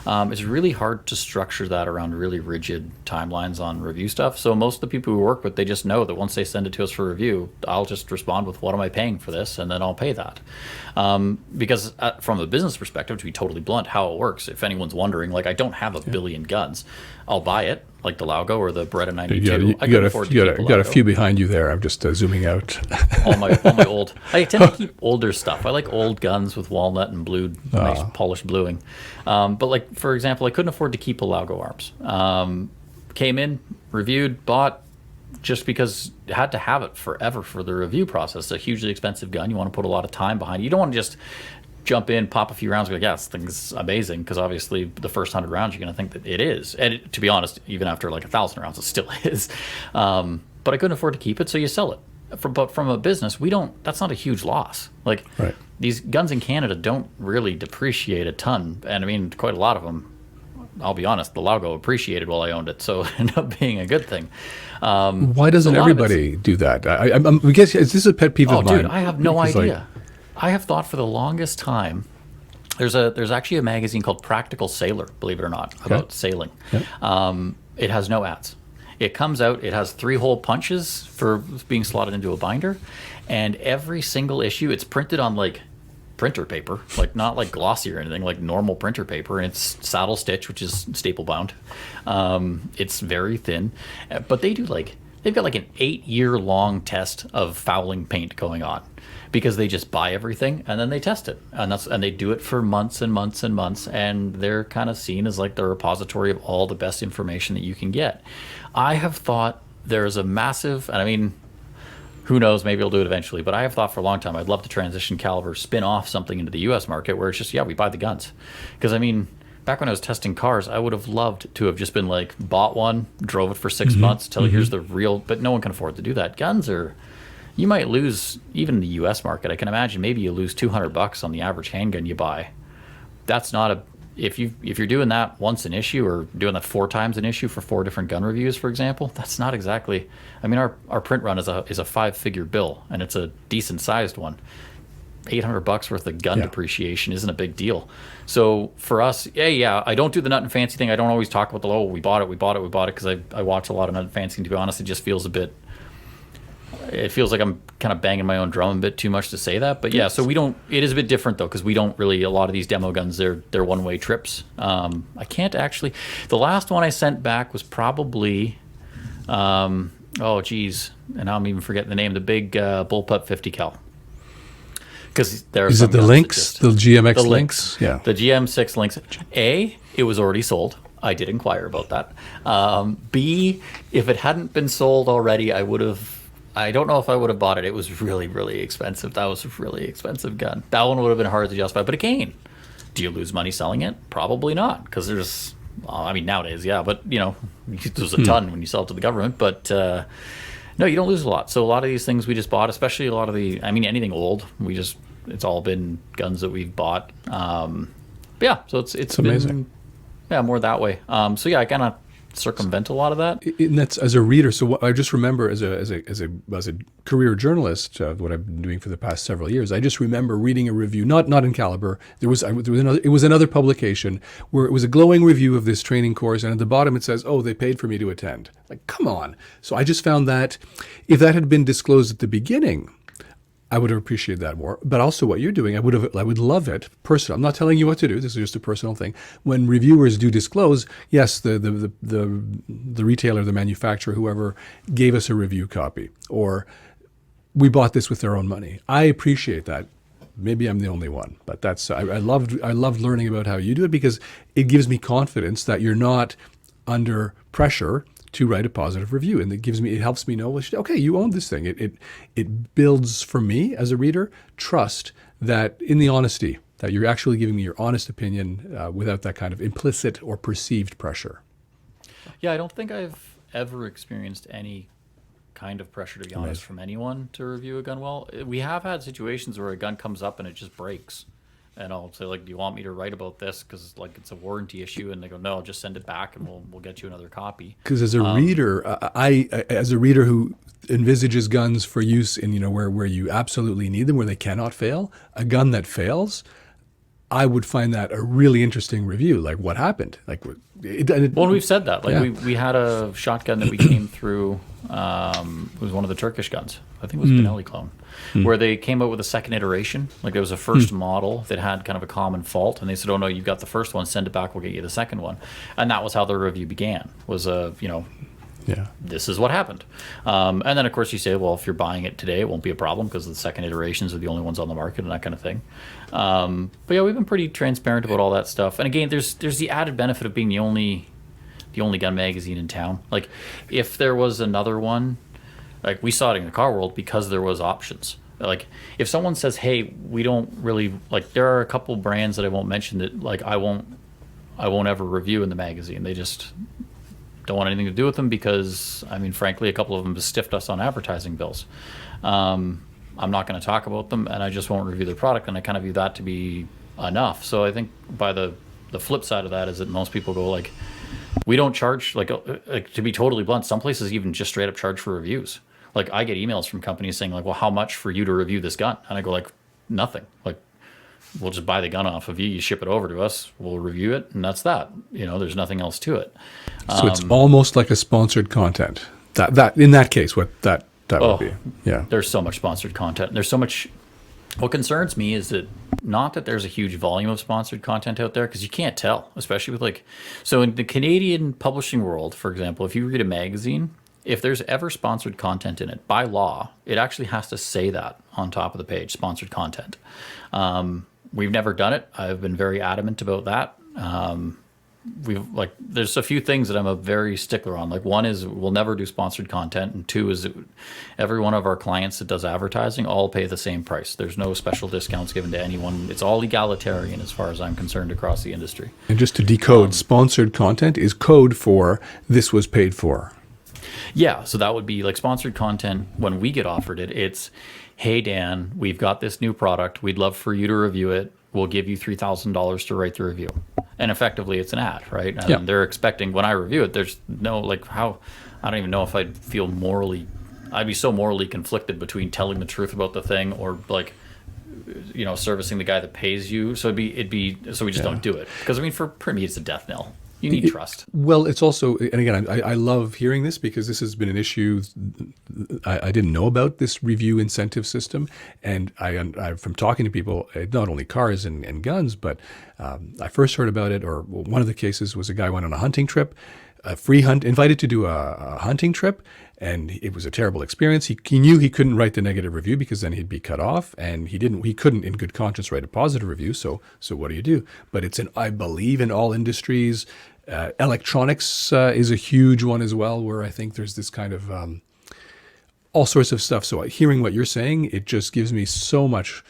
It's really hard to structure that around really rigid timelines on review stuff. So most of the people we work with, they just know that once they send it to us for review, I'll just respond with, what am I paying for this? And then I'll pay that. Because from a business perspective, to be totally blunt, how it works, if anyone's wondering, like I don't have a billion guns. I'll buy it, like the Laugo or the Beretta 92. You got a few behind you there. I'm just zooming out. all my old. I tend to keep older stuff. I like old guns with walnut and blued, nice polished bluing. But like for example, I couldn't afford to keep a Laugo arms. Came in, reviewed, bought, just because you had to have it forever for the review process. It's a hugely expensive gun. You want to put a lot of time behind it. You don't want to just jump in, pop a few rounds, and go, yeah, this thing's amazing, because obviously the first 100 rounds you're going to think that it is. And to be honest, even after like 1,000 rounds, it still is. But I couldn't afford to keep it, so you sell it. But from a business, that's not a huge loss. Like right. These guns in Canada don't really depreciate a ton. And I mean, quite a lot of them, I'll be honest, the Laugo appreciated while I owned it, so it ended up being a good thing. Why doesn't everybody do that? I guess, is this a pet peeve of mine? Dude, I have no idea. I have thought for the longest time, there's actually a magazine called Practical Sailor, believe it or not, about sailing. Okay. It has no ads. It comes out, it has 3-hole punches for being slotted into a binder, and every single issue, it's printed on like printer paper, like not like glossy or anything, like normal printer paper, and it's saddle stitch, which is staple bound. It's very thin, but they've got like an 8-year long test of fouling paint going on, because they just buy everything and then they test it, and they do it for months and months and months, and they're kind of seen as like the repository of all the best information that you can get. I have thought there's a massive, and I mean, who knows, maybe I'll do it eventually, but I have thought for a long time I'd love to transition Calibre, spin off something into the US market where it's just, we buy the guns. Because I mean, back when I was testing cars, I would have loved to have just been like, bought one, drove it for 6 months till here's the real, but no one can afford to do that. Guns are, you might lose, even in the US market, I can imagine maybe you lose $200 on the average handgun you buy. That's not if you're doing that once an issue, or doing that 4 times an issue for 4 different gun reviews, for example, that's not exactly, I mean, our print run is a 5-figure bill, and it's a decent sized one. $800 worth of gun depreciation isn't a big deal. So for us, I don't do the Nut and Fancy thing. I don't always talk about we bought it, because I watch a lot of Nut and Fancy, and to be honest, it just feels a bit it feels like I'm kind of banging my own drum a bit too much to say that, but yeah. So we don't. It is a bit different though, because we don't really. A lot of these demo guns, they're one-way trips. I can't actually. The last one I sent back was probably, oh geez, and I'm even forgetting the name. The big bullpup 50 cal. Because there are Is some it the guns that Lynx, just- the GMX the Lynx? Yeah. the GM6 Lynx. A, it was already sold. I did inquire about that. B, if it hadn't been sold already, I would have. I don't know if I would have bought it. It was really, really expensive. That was a really expensive gun. That one would have been hard to justify. But again, do you lose money selling it? Probably not, because there's. I mean, nowadays, yeah, but you lose a ton when you sell it to the government. But no, you don't lose a lot. So a lot of these things we just bought, especially a lot of the. I mean, anything old, it's all been guns that we've bought. But yeah, so it's been, amazing. Yeah, more that way. So yeah, I kind of circumvent a lot of that. And that's as a reader. So what I just remember as a career journalist, what I've been doing for the past several years, I just remember reading a review, not in Calibre. There was another publication where it was a glowing review of this training course, and at the bottom it says, "Oh, they paid for me to attend." Like, come on. So I just found that if that had been disclosed at the beginning, I would have appreciated that more. But also what you're doing, I would love it personally. I'm not telling you what to do. This is just a personal thing. When reviewers do disclose, yes, the retailer, the manufacturer, whoever gave us a review copy, or we bought this with their own money. I appreciate that. Maybe I'm the only one, but I loved learning about how you do it, because it gives me confidence that you're not under pressure to write a positive review, and it helps me know, well, okay, you own this thing. It builds for me as a reader trust that in the honesty that you're actually giving me your honest opinion without that kind of implicit or perceived pressure. Yeah, I don't think I've ever experienced any kind of pressure, to be honest, from anyone to review a gun well. We have had situations where a gun comes up and it just breaks. And I'll say, like, do you want me to write about this? Because, like, it's a warranty issue. And they go, no, just send it back and we'll get you another copy. Because as a reader, as a reader who envisages guns for use in, where you absolutely need them, where they cannot fail, a gun that fails, I would find that a really interesting review. Like, what happened? Like, well, we've said that. Like, yeah. we had a shotgun that we came through. It was one of the Turkish guns. I think it was Benelli clone, where they came out with a second iteration. Like, there was a first model that had kind of a common fault, and they said, "Oh no, you've got the first one. Send it back. We'll get you the second one." And that was how the review began. Was Yeah. this is what happened. And then, of course, you say, well, if you're buying it today, it won't be a problem because the second iterations are the only ones on the market and that kind of thing. But yeah, we've been pretty transparent about all that stuff. And again, there's the added benefit of being the only gun magazine in town. Like, if there was another one, like, we saw it in the car world because there was options. Like, if someone says, hey, we don't really, like, there are a couple brands that I won't mention that, like, I won't ever review in the magazine. They just don't want anything to do with them because, I mean, frankly, a couple of them have stiffed us on advertising bills. I'm not going to talk about them, and I just won't review their product, and I kind of view that to be enough. So I think by the flip side of that is that most people go, like, we don't charge, like to be totally blunt, some places even just straight up charge for reviews. Like, I get emails from companies saying, like, well, how much for you to review this gun? And I go, like, nothing. Like, we'll just buy the gun off of you. You ship it over to us. We'll review it, and that's that. There's nothing else to it. So it's almost like a sponsored content. That in that case, what that would be. Yeah. There's so much sponsored content. There's so much. What concerns me is that not that there's a huge volume of sponsored content out there, because you can't tell, especially with so in the Canadian publishing world, for example, if you read a magazine, if there's ever sponsored content in it, by law, it actually has to say that on top of the page, sponsored content. We've never done it. I've been very adamant about that. There's a few things that I'm a very stickler on. Like, one is we'll never do sponsored content, and two is that every one of our clients that does advertising all pay the same price. There's no special discounts given to anyone. It's all egalitarian as far as I'm concerned across the industry. And just to decode, sponsored content is code for this was paid for. Yeah, so that would be like sponsored content. When we get offered it, it's, hey, Dan, we've got this new product. We'd love for you to review it. We'll give you $3,000 to write the review. And effectively, it's an ad, right? And yeah. They're expecting, when I review it, there's no, I don't even know if I'd be so morally conflicted between telling the truth about the thing or, servicing the guy that pays you. So so we just don't do it. Because, I mean, for me, it's a death knell. You need trust. Well, it's also, and again, I love hearing this because this has been an issue. I didn't know about this review incentive system, and from talking to people, not only cars and guns, but I first heard about it, or one of the cases was a guy went on a hunting trip, a free hunt, invited to do a hunting trip, and it was a terrible experience. He knew he couldn't write the negative review because then he'd be cut off, and he couldn't in good conscience write a positive review. So what do? But I believe in all industries. Electronics is a huge one as well, where I think there's this kind of all sorts of stuff. So hearing what you're saying, it just gives me so much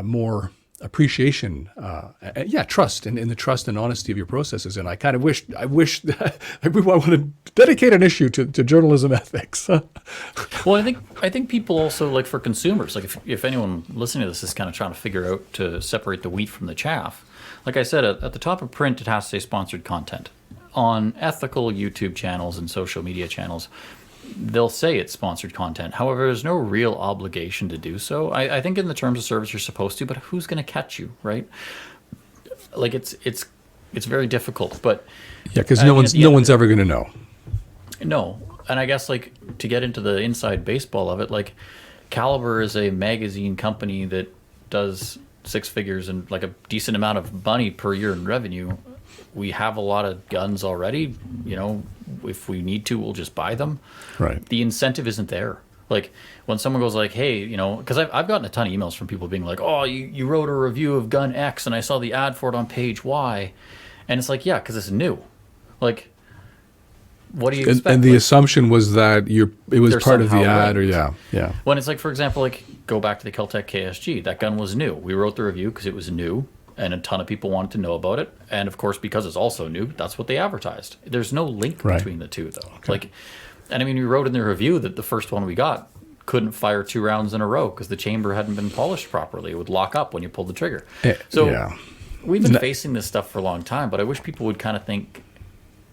more appreciation, trust in the trust and honesty of your processes. And I kind of wish I want to dedicate an issue to journalism ethics. Well, I think people also, like, for consumers, like if anyone listening to this is kind of trying to figure out to separate the wheat from the chaff, like I said, at the top of print, it has to say sponsored content. On ethical YouTube channels and social media channels, they'll say it's sponsored content. However, there's no real obligation to do so. I think in the terms of service you're supposed to, but who's going to catch you, right? Like it's very difficult. But yeah, because no one's ever going to know. No, and I guess, like, to get into the inside baseball of it, like, Calibre is a magazine company that does six figures and like a decent amount of money per year in revenue. We have a lot of guns already. You know, if we need to, we'll just buy them. Right. The incentive isn't there. Like, when someone goes like, hey, you know, because I've gotten a ton of emails from people being like, oh, you wrote a review of gun X and I saw the ad for it on page Y. And it's like, yeah, because it's new. Like, what do you expect? And the assumption was that it was part of the ad, right. or yeah. When it's like, for example, like, go back to the Keltec KSG. That gun was new. We wrote the review because it was new, and a ton of people wanted to know about it. And of course, because it's also new, that's what they advertised. There's no link between the two, though. Okay. Like, and I mean, we wrote in the review that the first one we got couldn't fire 2 rounds in a row because the chamber hadn't been polished properly. It would lock up when you pulled the trigger. We've been facing this stuff for a long time, but I wish people would kind of think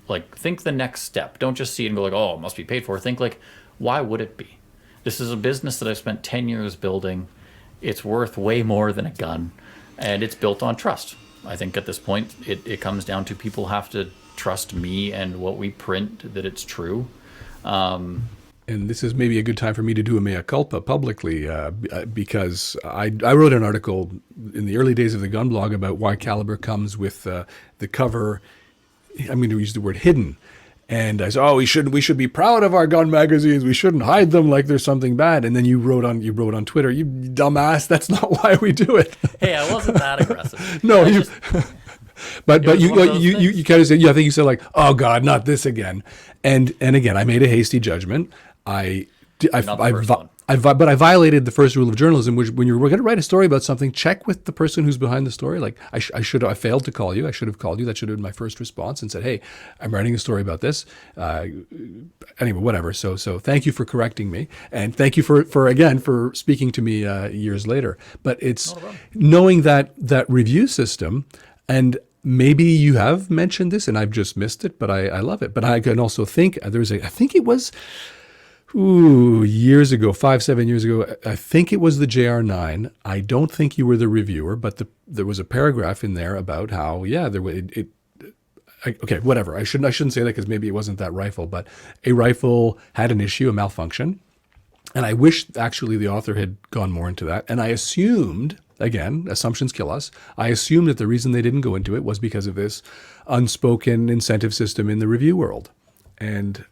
the next step. Don't just see it and go like, oh, it must be paid for. Think like, why would it be? This is a business that I've spent 10 years building. It's worth way more than a gun, and it's built on trust. I think at this point, it comes down to people have to trust me and what we print, that it's true. And this is maybe a good time for me to do a mea culpa publicly, because I wrote an article in the early days of the Gun Blog about why Calibre comes with the cover. I'm going to use the word hidden. And I said, oh, we should be proud of our gun magazines. We shouldn't hide them like there's something bad. And then you wrote on Twitter, you dumbass, that's not why we do it. Hey, I wasn't that aggressive. No, but you kind of said, I think you said like, oh God, not this again. And again, I made a hasty judgment. But I violated the first rule of journalism, which when you're going to write a story about something, check with the person who's behind the story. Like I failed to call you. I should have called you. That should have been my first response and said, hey, I'm writing a story about this. Anyway, whatever. So thank you for correcting me. And thank you for speaking to me years later. But it's knowing that review system, and maybe you have mentioned this and I've just missed it, but I love it. But I can also think I think it was, years ago, 5-7 years ago, I think it was the JR9. I don't think you were the reviewer, but there was a paragraph in there about how, okay, whatever. I shouldn't say that because maybe it wasn't that rifle, but a rifle had an issue, a malfunction. And I wish actually the author had gone more into that. And I assumed, again, assumptions kill us. I assumed that the reason they didn't go into it was because of this unspoken incentive system in the review world. And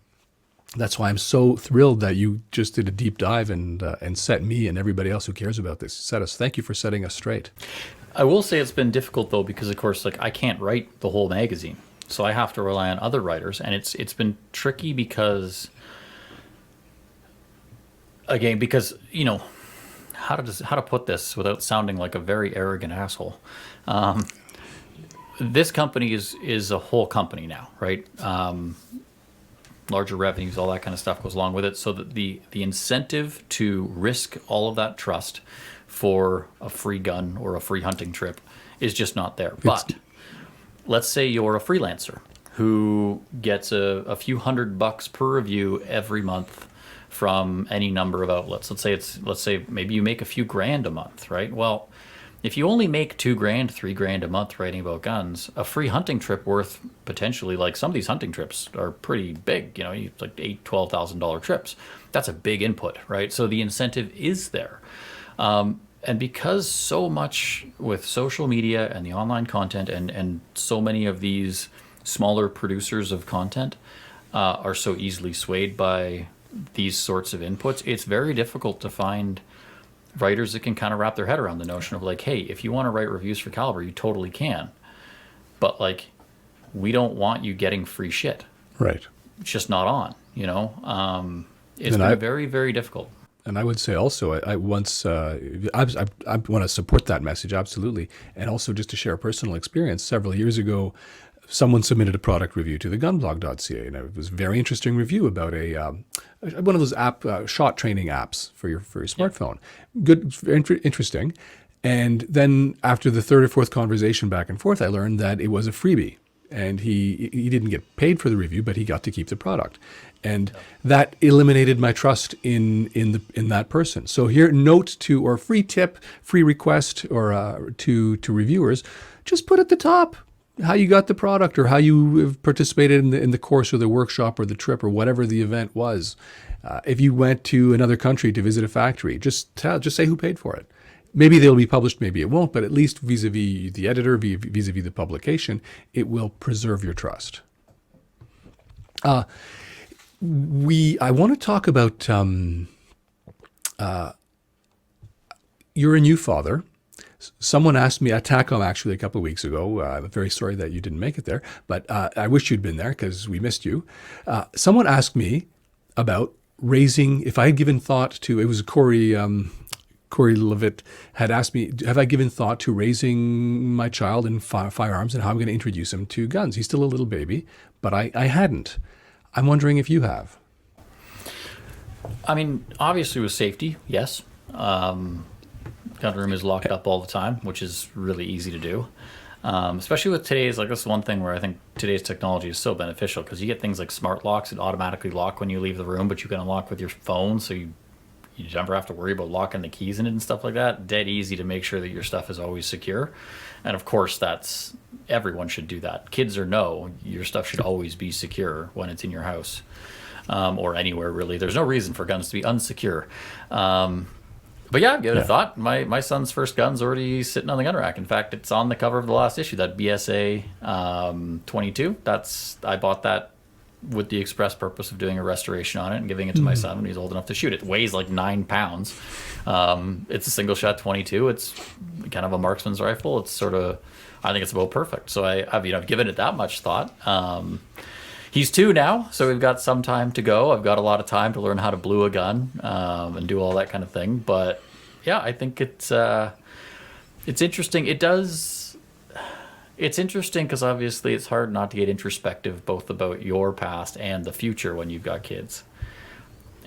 that's why I'm so thrilled that you just did a deep dive and set me and everybody else who cares about this. Thank you for setting us straight. I will say it's been difficult though, because of course, like, I can't write the whole magazine, so I have to rely on other writers, and it's been tricky because you know, how to put this without sounding like a very arrogant asshole. This company is a whole company now, right? Larger revenues, all that kind of stuff goes along with it, so that the incentive to risk all of that trust for a free gun or a free hunting trip is just not there. But let's say you're a freelancer who gets a few $100 per review every month from any number of outlets. Let's say maybe you make a few grand a month, right? Well, If you only make $2,000, $3,000 a month writing about guns, a free hunting trip worth potentially, like some of these hunting trips are pretty big, like $8,000, $12,000 trips. That's a big input, right? So the incentive is there. And because so much with social media and the online content and so many of these smaller producers of content are so easily swayed by these sorts of inputs, it's very difficult to find writers that can kind of wrap their head around the notion of like, hey, if you want to write reviews for Calibre, you totally can. But like, we don't want you getting free shit. Right. It's just not on, It's been very, very difficult. And I would say also, I once, I want to support that message, absolutely. And also just to share a personal experience, several years ago, someone submitted a product review to TheGunBlog.ca, and it was a very interesting review about one of those shot training apps for your smartphone. Good, very interesting. And then after the third or fourth conversation back and forth, I learned that it was a freebie. And he didn't get paid for the review, but he got to keep the product, and that eliminated my trust in that person. So here, note to or free tip, free request, or to reviewers, just put at the top how you got the product or how you participated in the course or the workshop or the trip or whatever the event was. If you went to another country to visit a factory, just say who paid for it. Maybe they'll be published, maybe it won't, but at least vis-a-vis the editor, vis-a-vis the publication, it will preserve your trust. I want to talk about, you're a new father. Someone asked me at TACOM actually a couple of weeks ago. I'm very sorry that you didn't make it there, but I wish you'd been there because we missed you. Someone asked me about raising, if I had given thought to, it was Corey Levitt had asked me, have I given thought to raising my child in firearms and how I'm going to introduce him to guns? He's still a little baby, but I hadn't. I'm wondering if you have. I mean, obviously with safety, yes. Gun room is locked up all the time, which is really easy to do. Especially with today's, like, this is one thing where I think today's technology is so beneficial because you get things like smart locks that automatically lock when you leave the room, but you can unlock with your phone, so you never have to worry about locking the keys in it and stuff like that. Dead easy to make sure that your stuff is always secure. And of course, everyone should do that. Kids or no, your stuff should always be secure when it's in your house or anywhere, really. There's no reason for guns to be unsecure. But yeah, give it a thought. My son's first gun's already sitting on the gun rack. In fact, it's on the cover of the last issue, that BSA 22. I bought that with the express purpose of doing a restoration on it and giving it to my son when he's old enough to shoot it. It weighs like 9 pounds. It's a single shot 22. It's kind of a marksman's rifle. It's sort of, I think it's about perfect. So I've given it that much thought. He's 2 now, so we've got some time to go. I've got a lot of time to learn how to blue a gun and do all that kind of thing. But yeah, I think it's interesting. It's interesting because obviously it's hard not to get introspective both about your past and the future when you've got kids.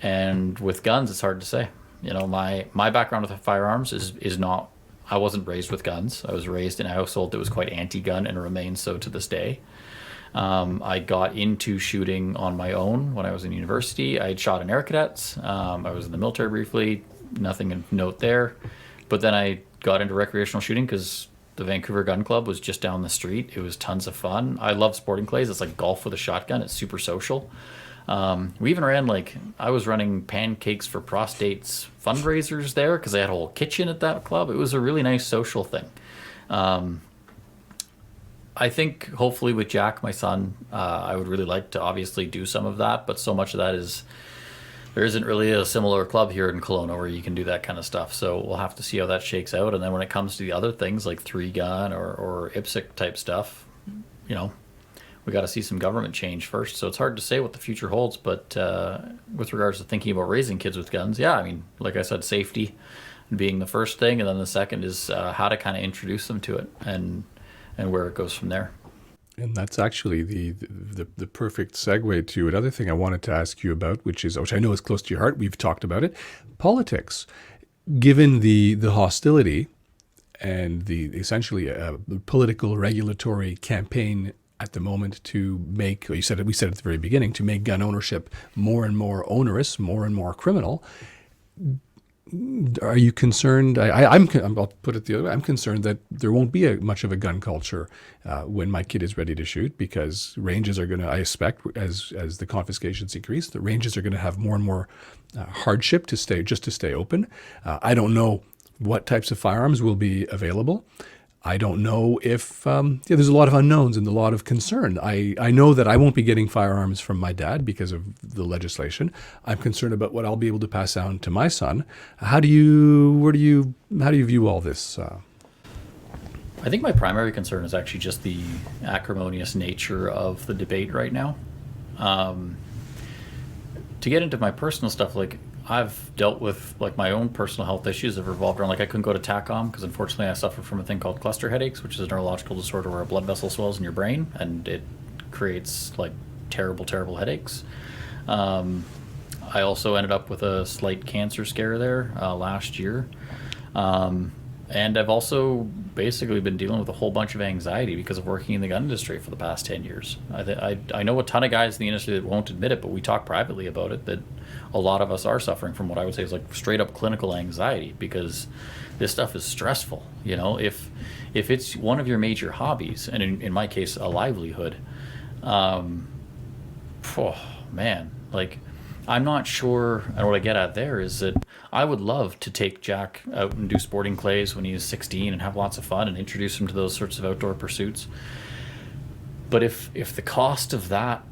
And with guns, it's hard to say. My background with firearms is not, I wasn't raised with guns. I was raised in a household that was quite anti-gun and remains so to this day. I got into shooting on my own when I was in university. I had shot in Air Cadets. I was in the military briefly. Nothing of note there. But then I got into recreational shooting because the Vancouver Gun Club was just down the street. It was tons of fun. I love sporting clays. It's like golf with a shotgun. It's super social. We even ran, I was running pancakes for prostates fundraisers there because they had a whole kitchen at that club. It was a really nice social thing. I think hopefully with Jack, my son, I would really like to obviously do some of that, but so much of that is, there isn't really a similar club here in Kelowna where you can do that kind of stuff. So we'll have to see how that shakes out. And then when it comes to the other things like 3-gun or IPSC type stuff, we got to see some government change first. So it's hard to say what the future holds. But with regards to thinking about raising kids with guns, yeah, I mean, like I said, safety being the first thing. And then the second is how to kind of introduce them to it and where it goes from there. And that's actually the perfect segue to another thing I wanted to ask you about, which I know is close to your heart. We've talked about it. Politics. Given the hostility and the essentially political regulatory campaign at the moment to make, we said at the very beginning, to make gun ownership more and more onerous, more and more criminal. Are you concerned? I'll put it the other way. I'm concerned that there won't be much of a gun culture when my kid is ready to shoot, because ranges are going to, I expect, as the confiscations increase, the ranges are going to have more and more hardship to stay open. I don't know what types of firearms will be available. I don't know if there's a lot of unknowns and a lot of concern. I know that I won't be getting firearms from my dad because of the legislation. I'm concerned about what I'll be able to pass down to my son. How do you view all this? I think my primary concern is actually just the acrimonious nature of the debate right now. To get into my personal stuff, like I've dealt with like my own personal health issues that revolved around, like I couldn't go to TACOM because unfortunately I suffer from a thing called cluster headaches, which is a neurological disorder where a blood vessel swells in your brain and it creates like terrible headaches. I also ended up with a slight cancer scare there last year. And I've also basically been dealing with a whole bunch of anxiety because of working in the gun industry for the past 10 years. I know a ton of guys in the industry that won't admit it, but we talk privately about it, that a lot of us are suffering from what I would say is like straight up clinical anxiety, because this stuff is stressful. You know, if it's one of your major hobbies, and in my case, a livelihood, oh man, like I'm not sure. And what I get at there is that I would love to take Jack out and do sporting clays when he is 16 and have lots of fun and introduce him to those sorts of outdoor pursuits. But if the cost of that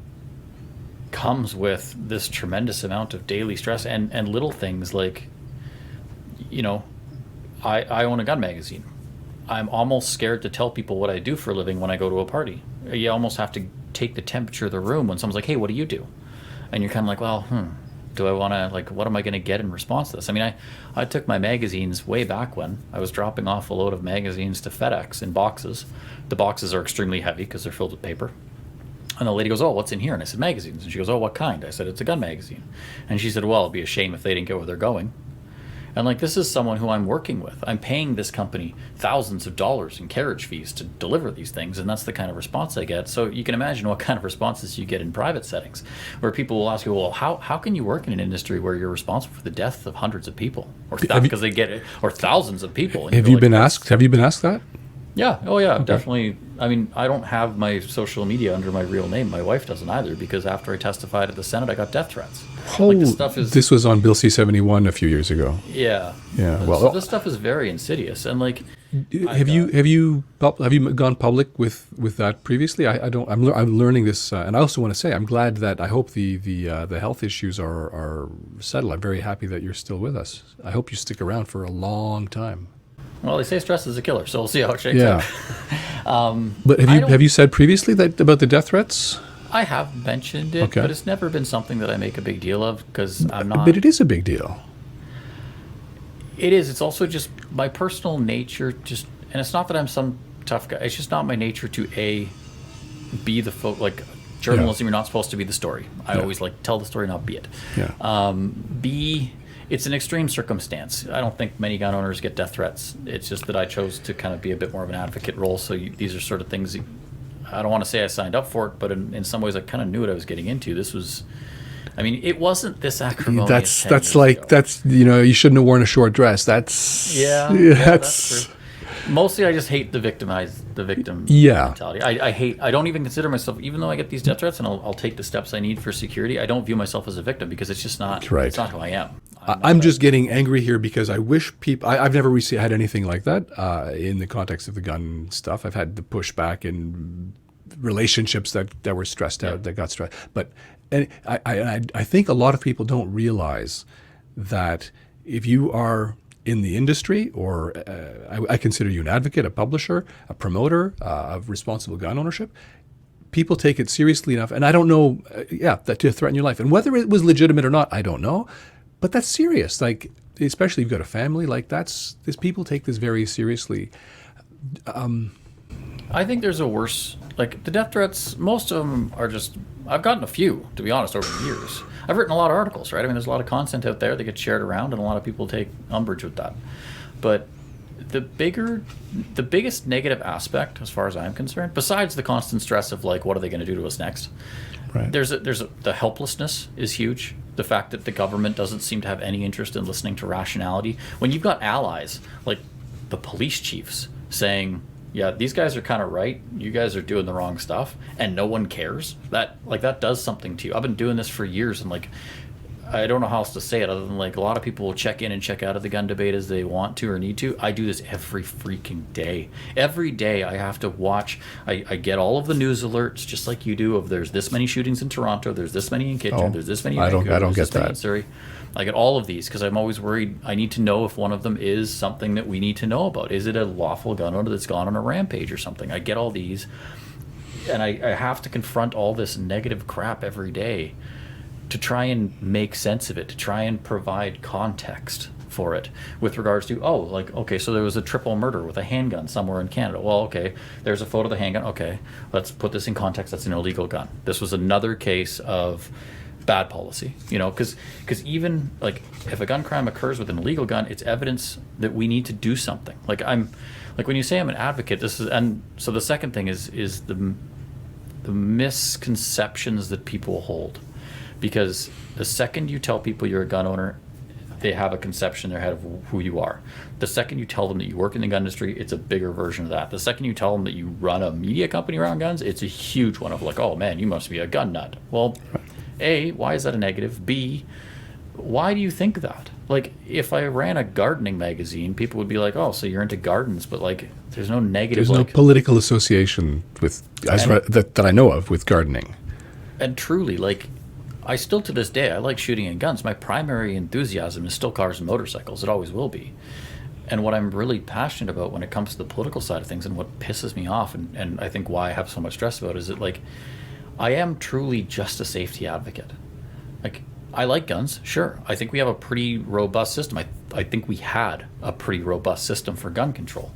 comes with this tremendous amount of daily stress and little things like, you know, I own a gun magazine. I'm almost scared to tell people what I do for a living when I go to a party. You almost have to take the temperature of the room when someone's like, hey, what do you do? And you're kind of like, well, do I want to, like, what am I going to get in response to this? I mean, I took my magazines way back when I was dropping off a load of magazines to FedEx in boxes. The boxes are extremely heavy because they're filled with paper. And the lady goes, oh, what's in here? And I said, magazines. And she goes, oh, what kind? I said, it's a gun magazine. And she said, well, it'd be a shame if they didn't get where they're going. And like, this is someone who I'm working with. I'm paying this company thousands of dollars in carriage fees to deliver these things, and that's the kind of response I get. So you can imagine what kind of responses you get in private settings, where people will ask you, well, how can you work in an industry where you're responsible for the death of hundreds of people, or because they get it, or thousands of people? Have you been asked? Have you been asked that? Yeah. Oh, yeah. Okay. Definitely. I mean, I don't have my social media under my real name. My wife doesn't either, because after I testified at the Senate, I got death threats. Oh, like, this was on Bill C-71 a few years ago. Yeah. Yeah. Well, so this stuff is very insidious, and like, have you gone public with that previously? I don't. I'm learning this, and I also want to say I'm glad that I hope the health issues are settled. I'm very happy that you're still with us. I hope you stick around for a long time. Well, they say stress is a killer, so we'll see how it shakes out. But have you said previously that about the death threats? I have mentioned it, but it's never been something that I make a big deal of, because I'm not. But it is a big deal. It is. It's also just my personal nature. And it's not that I'm some tough guy. It's just not my nature to be the like journalism. You're not supposed to be the story. I always like tell the story, not be it. Yeah. B. It's an extreme circumstance. I don't think many gun owners get death threats. It's just that I chose to kind of be a bit more of an advocate role. So these are sort of things. I don't want to say I signed up for it, but in some ways I kind of knew what I was getting into. This was, I mean, it wasn't this acrimonious. That's like, you shouldn't have worn a short dress. That's that's true. Mostly I just hate the victim mentality. I don't even consider myself, even though I get these death threats and I'll take the steps I need for security, I don't view myself as a victim, because it's just not, it's not who I am. I'm just getting angry here because I wish people, I've never had anything like that in the context of the gun stuff. I've had the pushback in relationships that were stressed out, that got stressed. But I think a lot of people don't realize that if you are in the industry, or I consider you an advocate, a publisher, a promoter of responsible gun ownership, people take it seriously enough. And I don't know, that to threaten your life. And whether it was legitimate or not, I don't know. But that's serious. Like, especially if you've got a family, like people take this very seriously. I think there's a worse, like the death threats, most of them are just, I've gotten a few, to be honest, over the years. I've written a lot of articles, right? I mean, there's a lot of content out there that gets shared around, and a lot of people take umbrage with that. But the biggest negative aspect, as far as I'm concerned, besides the constant stress of like, what are they going to do to us next? Right. The helplessness is huge. The fact that the government doesn't seem to have any interest in listening to rationality. When you've got allies like the police chiefs saying, yeah, these guys are kind of right, you guys are doing the wrong stuff, and no one cares, that does something to you. I've been doing this for years, and like, I don't know how else to say it other than like a lot of people will check in and check out of the gun debate as they want to or need to. I do this every freaking day. Every day I have to watch. I get all of the news alerts just like you do of there's this many shootings in Toronto, there's this many in Kitchener, there's this many in Vancouver, I don't there's get this many in that. Surrey. I get all of these because I'm always worried. I need to know if one of them is something that we need to know about. Is it a lawful gun owner that's gone on a rampage or something? I get all these, and I have to confront all this negative crap every day to try and make sense of it, to try and provide context for it with regards to, okay, so there was a triple murder with a handgun somewhere in Canada. Well, okay, there's a photo of the handgun. Okay, let's put this in context. That's an illegal gun. This was another case of bad policy, because even like if a gun crime occurs with an illegal gun, it's evidence that we need to do something. Like when you say I'm an advocate, and so the second thing is the misconceptions that people hold. Because the second you tell people you're a gun owner, they have a conception in their head of who you are. The second you tell them that you work in the gun industry, it's a bigger version of that. The second you tell them that you run a media company around guns, it's a huge one of like, oh man, you must be a gun nut. Well, A, why is that a negative? B, why do you think that? Like, if I ran a gardening magazine, people would be like, oh, so you're into gardens, but like, there's no negative. There's no political association that I know of with gardening. And truly, like, I still to this day, I like shooting in guns. My primary enthusiasm is still cars and motorcycles. It always will be. And what I'm really passionate about when it comes to the political side of things and what pisses me off, and I think why I have so much stress about it, is that like, I am truly just a safety advocate. Like, I like guns, sure. I think we have a pretty robust system. I think we had a pretty robust system for gun control.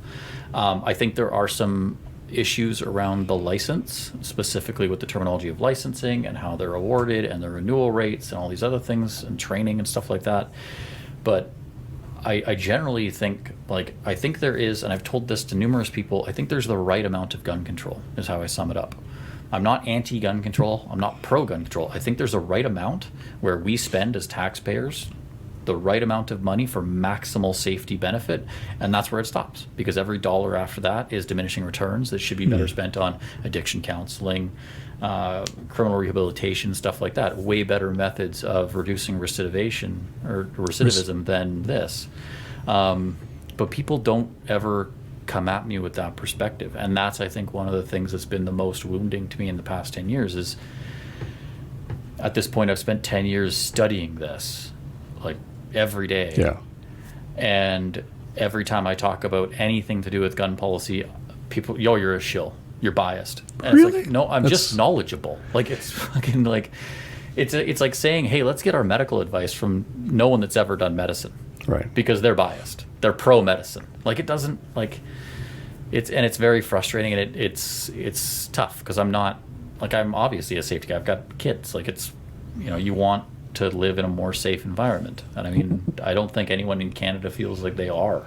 I think there are some issues around the license, specifically with the terminology of licensing and how they're awarded and the renewal rates and all these other things and training and stuff like that. But I generally think, I think there is, and I've told this to numerous people, I think there's the right amount of gun control, is how I sum it up. I'm not anti-gun control. I'm not pro-gun control. I think there's a right amount where we spend as taxpayers the right amount of money for maximal safety benefit, and that's where it stops, because every dollar after that is diminishing returns that should be better spent on addiction counseling, criminal rehabilitation, stuff like that. Way better methods of reducing recidivism than this. But people don't ever come at me with that perspective, and that's, I think, one of the things that's been the most wounding to me in the past 10 years is, at this point, I've spent 10 years studying this, like, every day. Yeah. And every time I talk about anything to do with gun policy, people, you're a shill. You're biased. And Really? It's like, no, I'm just knowledgeable. Like, it's fucking like, it's like saying, hey, let's get our medical advice from no one that's ever done medicine. Right. Because they're biased. They're pro-medicine. Like, it doesn't, like, it's very frustrating, and it's tough, because I'm not, like, I'm obviously a safety guy. I've got kids. Like, it's, you want to live in a more safe environment. And I mean, I don't think anyone in Canada feels like they are.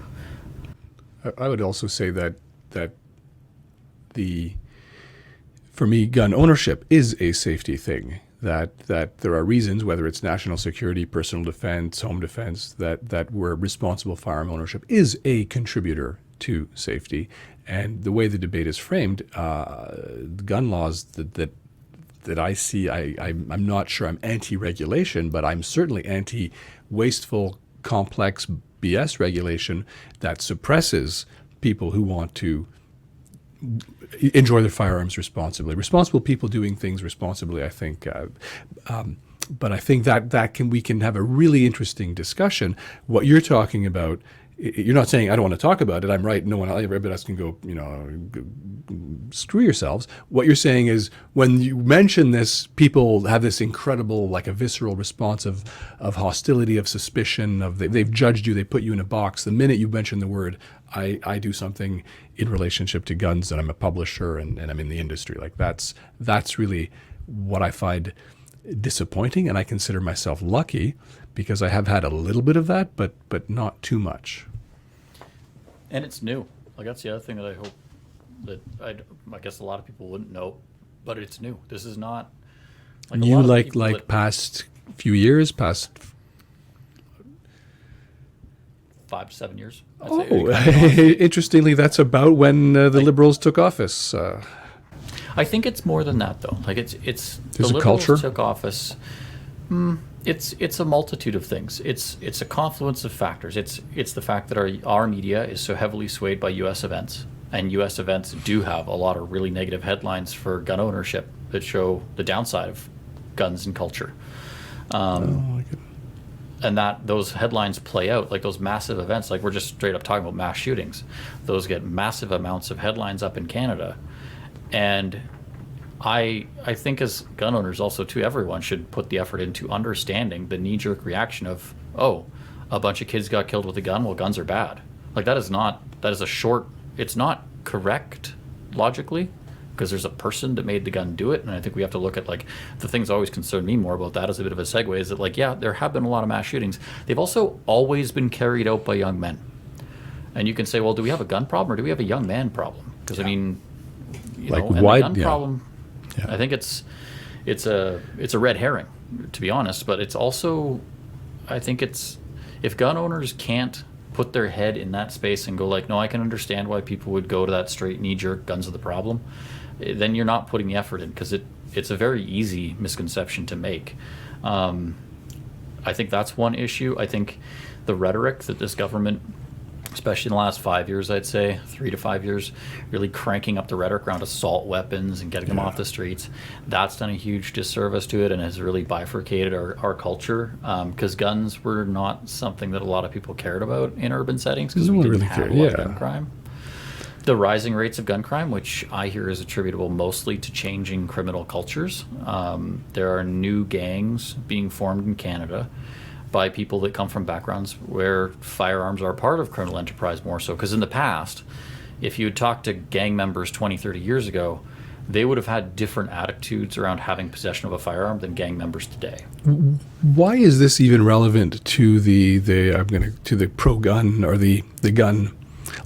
I would also say that for me, gun ownership is a safety thing. That there are reasons, whether it's national security, personal defense, home defense, that where responsible firearm ownership is a contributor to safety. And the way the debate is framed, gun laws that I see, I'm not sure I'm anti-regulation, but I'm certainly anti-wasteful, complex BS regulation that suppresses people who want to enjoy their firearms responsibly. Responsible people doing things responsibly, I think. But I think that we can have a really interesting discussion. What you're talking about, you're not saying I don't want to talk about it. I'm right. No one, everybody else can go, screw yourselves. What you're saying is, when you mention this, people have this incredible, like, a visceral response of hostility, of suspicion, they've judged you, they put you in a box. The minute you mention the word, I do something in relationship to guns, and I'm a publisher, and I'm in the industry. Like, that's really what I find disappointing, and I consider myself lucky, because I have had a little bit of that, but not too much. And it's new. Like, that's the other thing that I hope that I guess a lot of people wouldn't know, but it's new. This is not Like a You lot of like people that, past few years, past. 5 to 7 years, I'd say. Oh, Kind of honestly. interestingly, that's about when the Like, Liberals took office. I think it's more than that though. Like it's the There's a Liberals culture. took office. It's a multitude of things. It's a confluence of factors. It's the fact that our media is so heavily swayed by U.S. events, and U.S. events do have a lot of really negative headlines for gun ownership that show the downside of guns and culture. And that those headlines play out, like those massive events, like we're just straight up talking about mass shootings. Those get massive amounts of headlines up in Canada, and I think as gun owners also too, everyone should put the effort into understanding the knee-jerk reaction of, oh, a bunch of kids got killed with a gun, well, guns are bad. Like that is a short, it's not correct logically, because there's a person that made the gun do it. And I think we have to look at like the things that always concern me more about that as a bit of a segue is that like, yeah, there have been a lot of mass shootings. They've also always been carried out by young men. And you can say, well, do we have a gun problem or do we have a young man problem? Because I mean, Like and why? the gun Yeah. problem, Yeah. I think it's a red herring, to be honest. But it's also, I think it's, if gun owners can't put their head in that space and go like, no, I can understand why people would go to that straight knee jerk, guns are the problem, then you're not putting the effort in, because it's a very easy misconception to make. I think that's one issue. I think the rhetoric that this government, especially in the last 5 years, I'd say 3 to 5 years, really cranking up the rhetoric around assault weapons and getting them off the streets, that's done a huge disservice to it and has really bifurcated our culture, because guns were not something that a lot of people cared about in urban settings because No we one didn't really have cared, a lot of yeah. gun crime. The rising rates of gun crime, which I hear is attributable mostly to changing criminal cultures. There are new gangs being formed in Canada by people that come from backgrounds where firearms are part of criminal enterprise more so. Because in the past, if you had talked to gang members 20, 30 years ago, they would have had different attitudes around having possession of a firearm than gang members today. Why is this even relevant to the pro gun or the gun?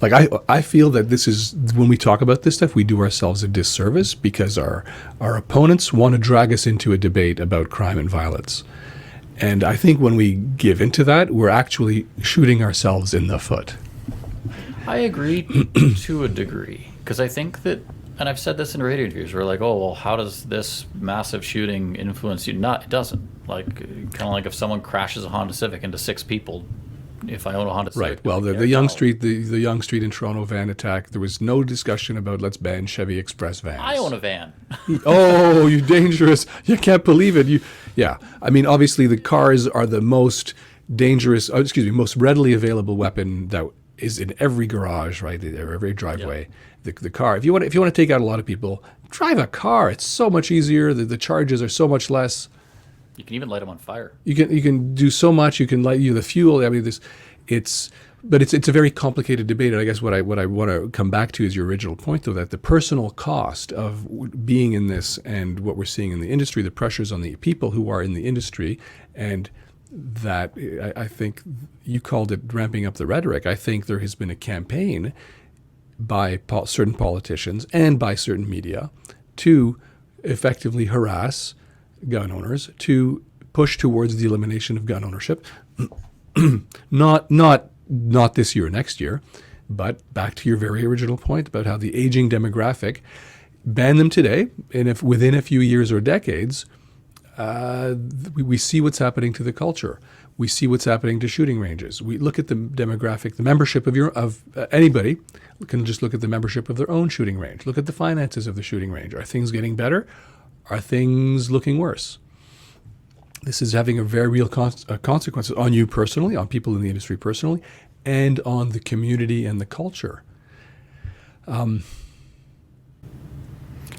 Like I feel that this is, when we talk about this stuff, we do ourselves a disservice because our opponents want to drag us into a debate about crime and violence. And I think when we give into that, we're actually shooting ourselves in the foot. I agree to a degree, because I think that, and I've said this in radio interviews, we're like, oh, well, how does this massive shooting influence you? Not, it doesn't. Like, kind of like if someone crashes a Honda Civic into 6 people, if I own a Honda Civic. Right. Well, the Yonge Street in Toronto van attack, there was no discussion about let's ban Chevy Express vans. I own a van. Oh, you dangerous. You can't believe it. Yeah. I mean, obviously the cars are the most dangerous, most readily available weapon that is in every garage, right? Every driveway. Yep. The car. If you want to take out a lot of people, drive a car. It's so much easier. The charges are so much less. You can even light them on fire. You can do so much. You can light the fuel. I mean, it's a very complicated debate. And I guess what I want to come back to is your original point, though, that the personal cost of being in this and what we're seeing in the industry, the pressures on the people who are in the industry, and that I think you called it ramping up the rhetoric. I think there has been a campaign by certain politicians and by certain media to effectively harass gun owners, to push towards the elimination of gun ownership. not this year or next year, but back to your very original point about how the aging demographic, ban them today, and if within a few years or decades, we see what's happening to the culture. We see what's happening to shooting ranges. We look at the demographic, the membership of anybody can just look at the membership of their own shooting range. Look at the finances of the shooting range. Are things getting better? Are things looking worse? This is having a very real consequences on you personally, on people in the industry personally, and on the community and the culture. But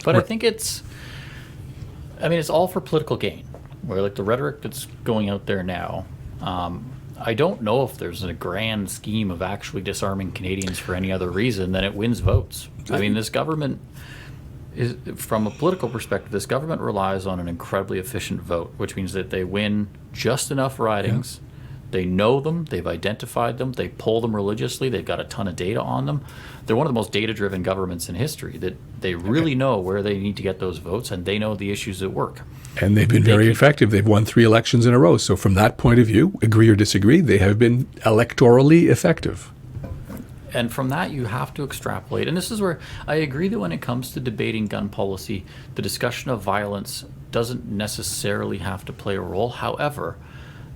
I think it's all for political gain. Where like the rhetoric that's going out there now, I don't know if there's a grand scheme of actually disarming Canadians for any other reason than it wins votes. I mean, this government is, from a political perspective, this government relies on an incredibly efficient vote, which means that they win just enough ridings They know them. They've identified them. They poll them religiously. They've got a ton of data on them. They're one of the most data-driven governments in history. That they really know where they need to get those votes, and they know the issues at work. And they've been very effective. They've won 3 elections in a row. So from that point of view, agree or disagree, they have been electorally effective. And from that, you have to extrapolate. And this is where I agree that when it comes to debating gun policy, the discussion of violence doesn't necessarily have to play a role. However,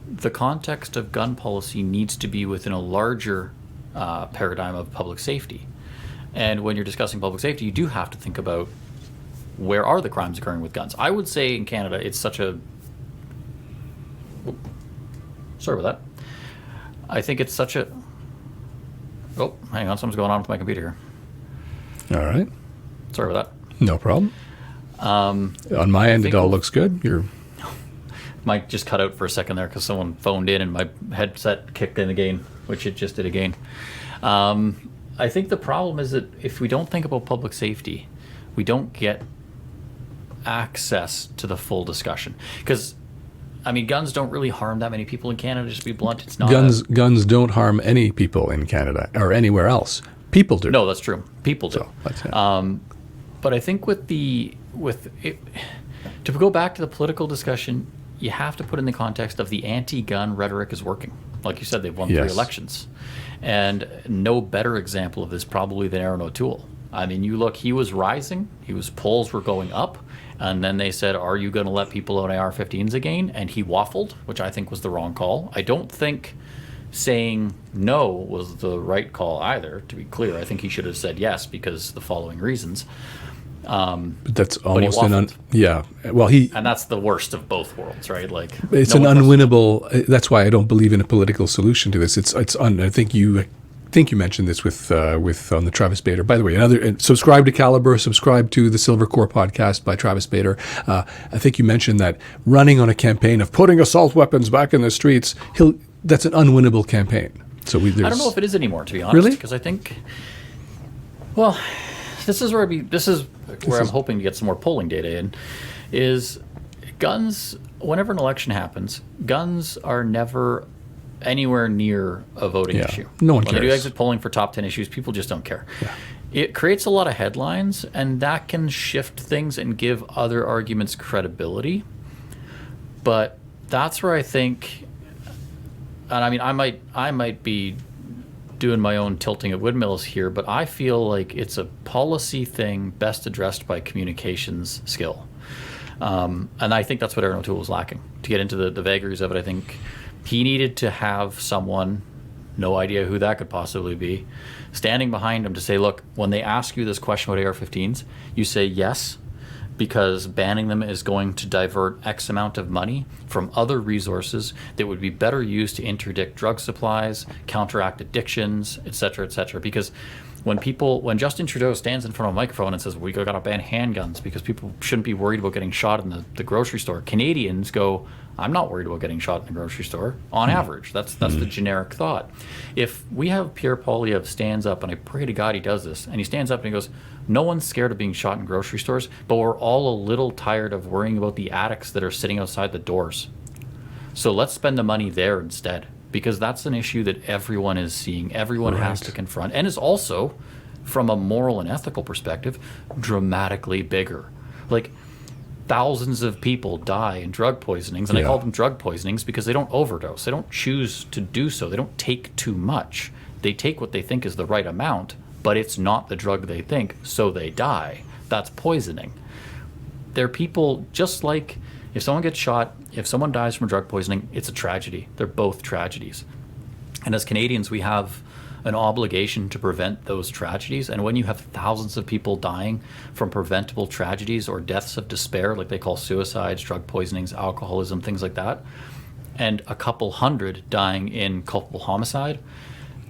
the context of gun policy needs to be within a larger paradigm of public safety. And when you're discussing public safety, you do have to think about where are the crimes occurring with guns. I would say in Canada, it's such a... Sorry about that. I think it's such a... Oh, hang on. Something's going on with my computer here. All right. Sorry about that. No problem. On my end, it all looks good. Might just cut out for a second there because someone phoned in and my headset kicked in again, which it just did again. I think the problem is that if we don't think about public safety, we don't get access to the full discussion. Because, I mean, guns don't really harm that many people in Canada, just to be blunt. It's not guns don't harm any people in Canada or anywhere else. People do. No, that's true. People do. So, that's it. But I think to go back to the political discussion, you have to put in the context of the anti-gun rhetoric is working. Like you said, they've won 3 elections. And no better example of this probably than Aaron O'Toole. I mean, you look, he was rising, polls were going up, and then they said, are you going to let people own AR-15s again? And he waffled, which I think was the wrong call. I don't think saying no was the right call either, to be clear. I think he should have said yes because the following reasons. But that's almost and that's the worst of both worlds, right? Like it's an unwinnable. That's why I don't believe in a political solution to this. I think you mentioned this with on the Travis Bader. By the way, subscribe to Calibre, subscribe to the Silver Core podcast by Travis Bader. I think you mentioned that running on a campaign of putting assault weapons back in the streets, that's an unwinnable campaign. So I don't know if it is anymore, to be honest. Really? Because I think, well, this is where I'm hoping to get some more polling data in, is guns, whenever an election happens, guns are never anywhere near a voting issue. No one cares. cares. When they do exit polling for top 10 issues, people just don't care. Yeah. It creates a lot of headlines, and that can shift things and give other arguments credibility. But that's where I think, and I mean, I might be doing my own tilting at windmills here, but I feel like it's a policy thing best addressed by communications skill. And I think that's what Aaron O'Toole was lacking. To get into the vagaries of it, I think he needed to have someone, no idea who that could possibly be, standing behind him to say, look, when they ask you this question about AR-15s, you say yes, because banning them is going to divert X amount of money from other resources that would be better used to interdict drug supplies, counteract addictions, et cetera, et cetera. Because when Justin Trudeau stands in front of a microphone and says, we got to ban handguns because people shouldn't be worried about getting shot in the grocery store, Canadians go, I'm not worried about getting shot in the grocery store, on average. That's the generic thought. If we have Pierre Poilievre stands up, and I pray to God he does this, and he stands up and he goes, no one's scared of being shot in grocery stores, but we're all a little tired of worrying about the addicts that are sitting outside the doors. So let's spend the money there instead, because that's an issue that everyone is seeing, everyone has to confront, and is also, from a moral and ethical perspective, dramatically bigger. Like, thousands of people die in drug poisonings, and I call them drug poisonings because they don't overdose. They don't choose to do so. They don't take too much. They take what they think is the right amount, but it's not the drug they think, so they die. That's poisoning. They're people, just like if someone gets shot, if someone dies from drug poisoning, it's a tragedy. They're both tragedies. And as Canadians, we have an obligation to prevent those tragedies. And when you have thousands of people dying from preventable tragedies or deaths of despair, like they call suicides, drug poisonings, alcoholism, things like that, and a couple hundred dying in culpable homicide,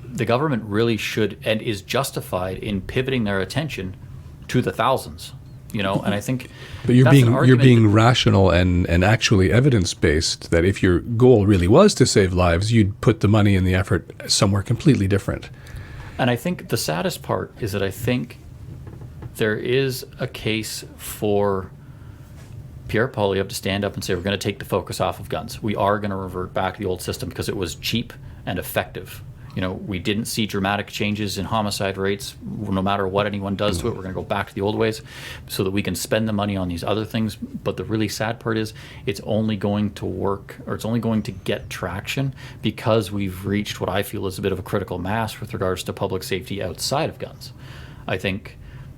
the government really should and is justified in pivoting their attention to the thousands. And I think, but you're being rational and actually evidence based. That if your goal really was to save lives, you'd put the money and the effort somewhere completely different. And I think the saddest part is that I think there is a case for Pierre Paul, you have to stand up and say, we're going to take the focus off of guns. We are going to revert back to the old system because it was cheap and effective. We didn't see dramatic changes in homicide rates. No matter what anyone does to it, we're going to go back to the old ways so that we can spend the money on these other things. But the really sad part is it's only going to work, or it's only going to get traction because we've reached what I feel is a bit of a critical mass with regards to public safety outside of guns. I think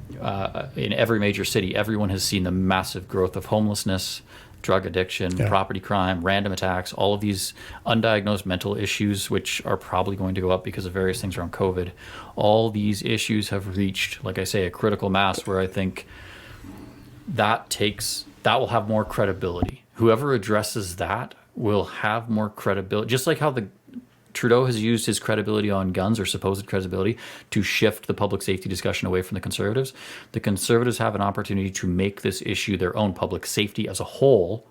in every major city, everyone has seen the massive growth of homelessness, drug addiction, property crime, random attacks, all of these undiagnosed mental issues, which are probably going to go up because of various things around COVID. All these issues have reached, like I say, a critical mass where I think that will have more credibility. Whoever addresses that will have more credibility, just like how Trudeau has used his credibility on guns, or supposed credibility, to shift the public safety discussion away from the Conservatives. The Conservatives have an opportunity to make this issue their own public safety as a whole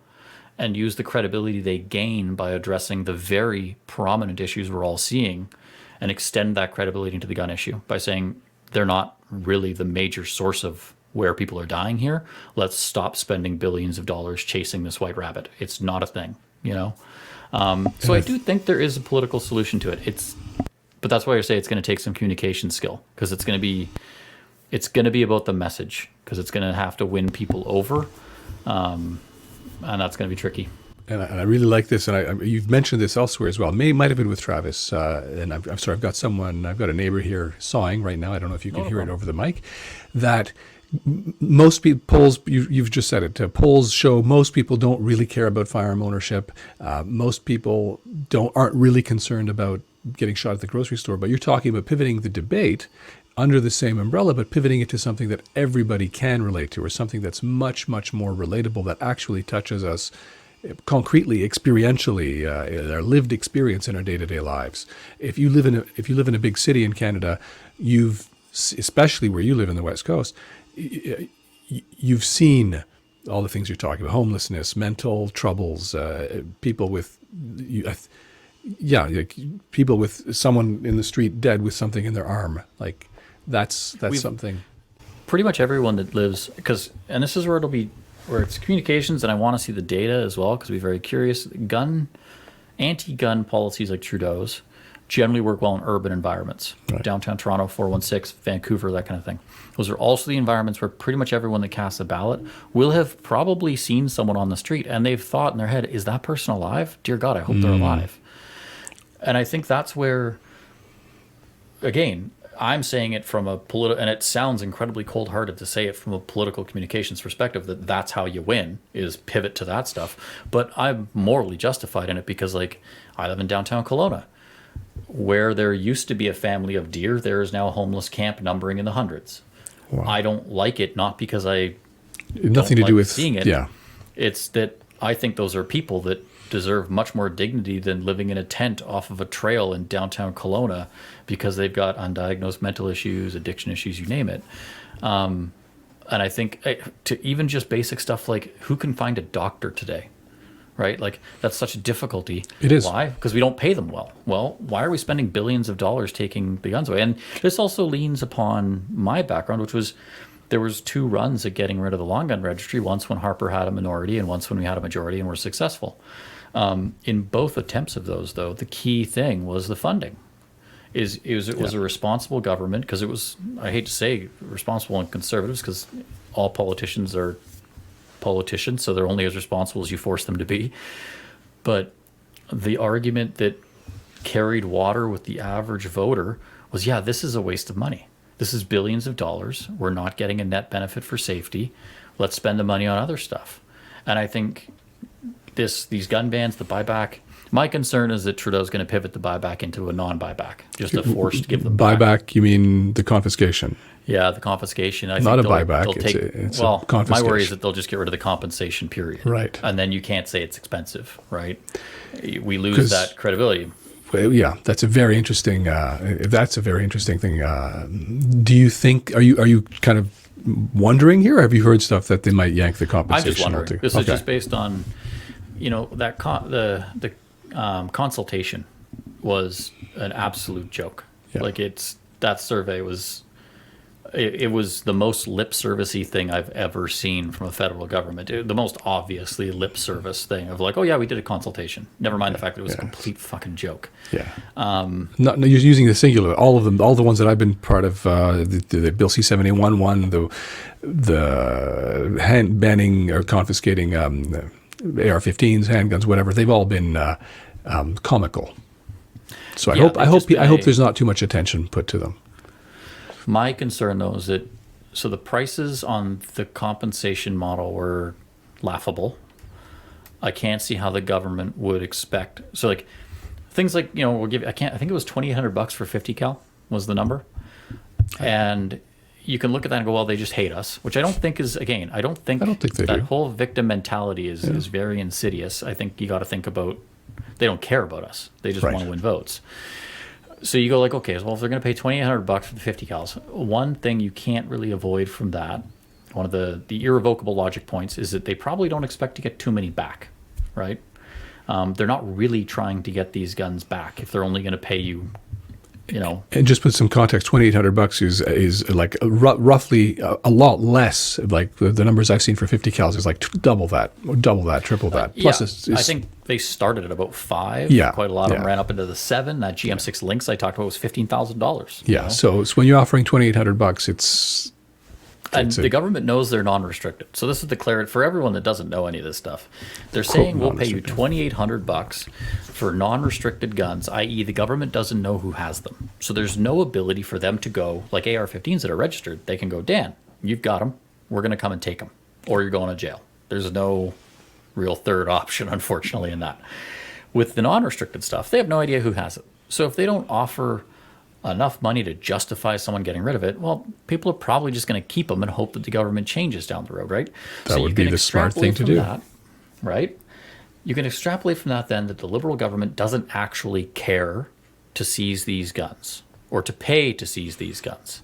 and use the credibility they gain by addressing the very prominent issues we're all seeing and extend that credibility into the gun issue by saying they're not really the major source of where people are dying here. Let's stop spending billions of dollars chasing this white rabbit. It's not a thing, So I do think there is a political solution to it. But that's why I say it's going to take some communication skill, because it's going to be about the message, because it's going to have to win people over, and that's going to be tricky. And I really like this, and you've mentioned this elsewhere as well. Might have been with Travis, and I'm sorry, I've got a neighbor here sawing right now. I don't know if you can hear it over the mic. That most people, polls, you've just said it, polls show most people don't really care about firearm ownership. Most people aren't really concerned about getting shot at the grocery store. But you're talking about pivoting the debate under the same umbrella, but pivoting it to something that everybody can relate to, or something that's much, much more relatable, that actually touches us concretely, experientially, our lived experience in our day-to-day lives. If you live in a big city in Canada, especially where you live in the West Coast, you've seen all the things you're talking about: homelessness, mental troubles, people with people with someone in the street dead with something in their arm. Like that's something. Pretty much everyone that lives, and this is where it's communications, and I want to see the data as well, because we're very curious. Anti-gun policies like Trudeau's generally work well in urban environments. Right. Downtown Toronto, 416, Vancouver, that kind of thing. Those are also the environments where pretty much everyone that casts a ballot will have probably seen someone on the street, and they've thought in their head, is that person alive? Dear God, I hope they're alive. And I think that's where, again, I'm saying it from a political, and it sounds incredibly cold-hearted to say it from a political communications perspective, that's how you win, is pivot to that stuff. But I'm morally justified in it because, I live in downtown Kelowna. Where there used to be a family of deer, there is now a homeless camp numbering in the hundreds. Wow. I don't like it, not because I nothing to do with seeing it. Yeah. It's that I think those are people that deserve much more dignity than living in a tent off of a trail in downtown Kelowna because they've got undiagnosed mental issues, addiction issues, you name it. And I think to even just basic stuff like who can find a doctor today? Right? That's such a difficulty. It is. Why? Because we don't pay them well. Well, why are we spending billions of dollars taking the guns away? And this also leans upon my background, which was there was 2 runs at getting rid of the long gun registry, once when Harper had a minority and once when we had a majority and were successful. In both attempts of those, though, the key thing was the funding. It was a responsible government, because it was, I hate to say responsible and conservatives, because all politicians are politicians, so they're only as responsible as you force them to be. But the argument that carried water with the average voter was, this is a waste of money. This is billions of dollars. We're not getting a net benefit for safety. Let's spend the money on other stuff. And I think these gun bans, the buyback, my concern is that Trudeau's going to pivot the buyback into a non-buyback, just a force to give them buyback. Back. You mean the confiscation? Yeah, the confiscation. I Not think a buyback. It's a confiscation. My worry is that they'll just get rid of the compensation period. Right. And then you can't say it's expensive, right? We lose that credibility. Well, yeah, that's a very interesting. That's a very interesting thing. Do you think? Are you kind of wondering here? Or have you heard stuff that they might yank the compensation? I'm just wondering. This is just based on, that the consultation was an absolute joke. Yeah. That survey was it was the most lip servicey thing I've ever seen from a federal government. The most obviously lip service thing of like, oh yeah, we did a consultation. Never mind the fact that it was a complete fucking joke. Yeah. Not you're using the singular. All of them, all the ones that I've been part of, the Bill C-71 one, the hand banning or confiscating AR-15s, handguns, whatever. They've all been comical. So I hope there's not too much attention put to them. My concern, though, is that so the prices on the compensation model were laughable. I can't see how the government would expect. So, like things like we'll give. I think it was $2,800 for 50 cal was the number, and you can look at that and go, well, they just hate us, which I don't think is. Again, I don't think they that do. whole victim mentality is very insidious. I think you got to think about they don't care about us. They just want to win votes. So you go like, okay, well, if they're going to pay $2,800 for the 50 cals, one thing you can't really avoid from that, one of the irrevocable logic points, is that they probably don't expect to get too many back, right? They're not really trying to get these guns back if they're only going to pay you, And just put some context, $2,800 is like roughly a lot less. Like the numbers I've seen for 50 cals is like double that, triple that. Plus, I think they started at about 5. Yeah, quite a lot of them ran up into the 7. That GM6 Lynx I talked about was $15,000. Yeah, so when you're offering $2,800, it's the government knows they're non-restricted. So this is the clarity for everyone that doesn't know any of this stuff. They're saying we'll pay you $2,800 for non-restricted guns, i.e. the government doesn't know who has them. So there's no ability for them to go, like AR-15s that are registered, they can go, Dan, you've got them. We're going to come and take them. Or you're going to jail. There's no real third option, unfortunately, in that. With the non-restricted stuff, they have no idea who has it. So if they don't offer enough money to justify someone getting rid of it, well, people are probably just going to keep them and hope that the government changes down the road, right? That would be the smart thing to do. That, right? You can extrapolate from that then that the Liberal government doesn't actually care to seize these guns or to pay to seize these guns.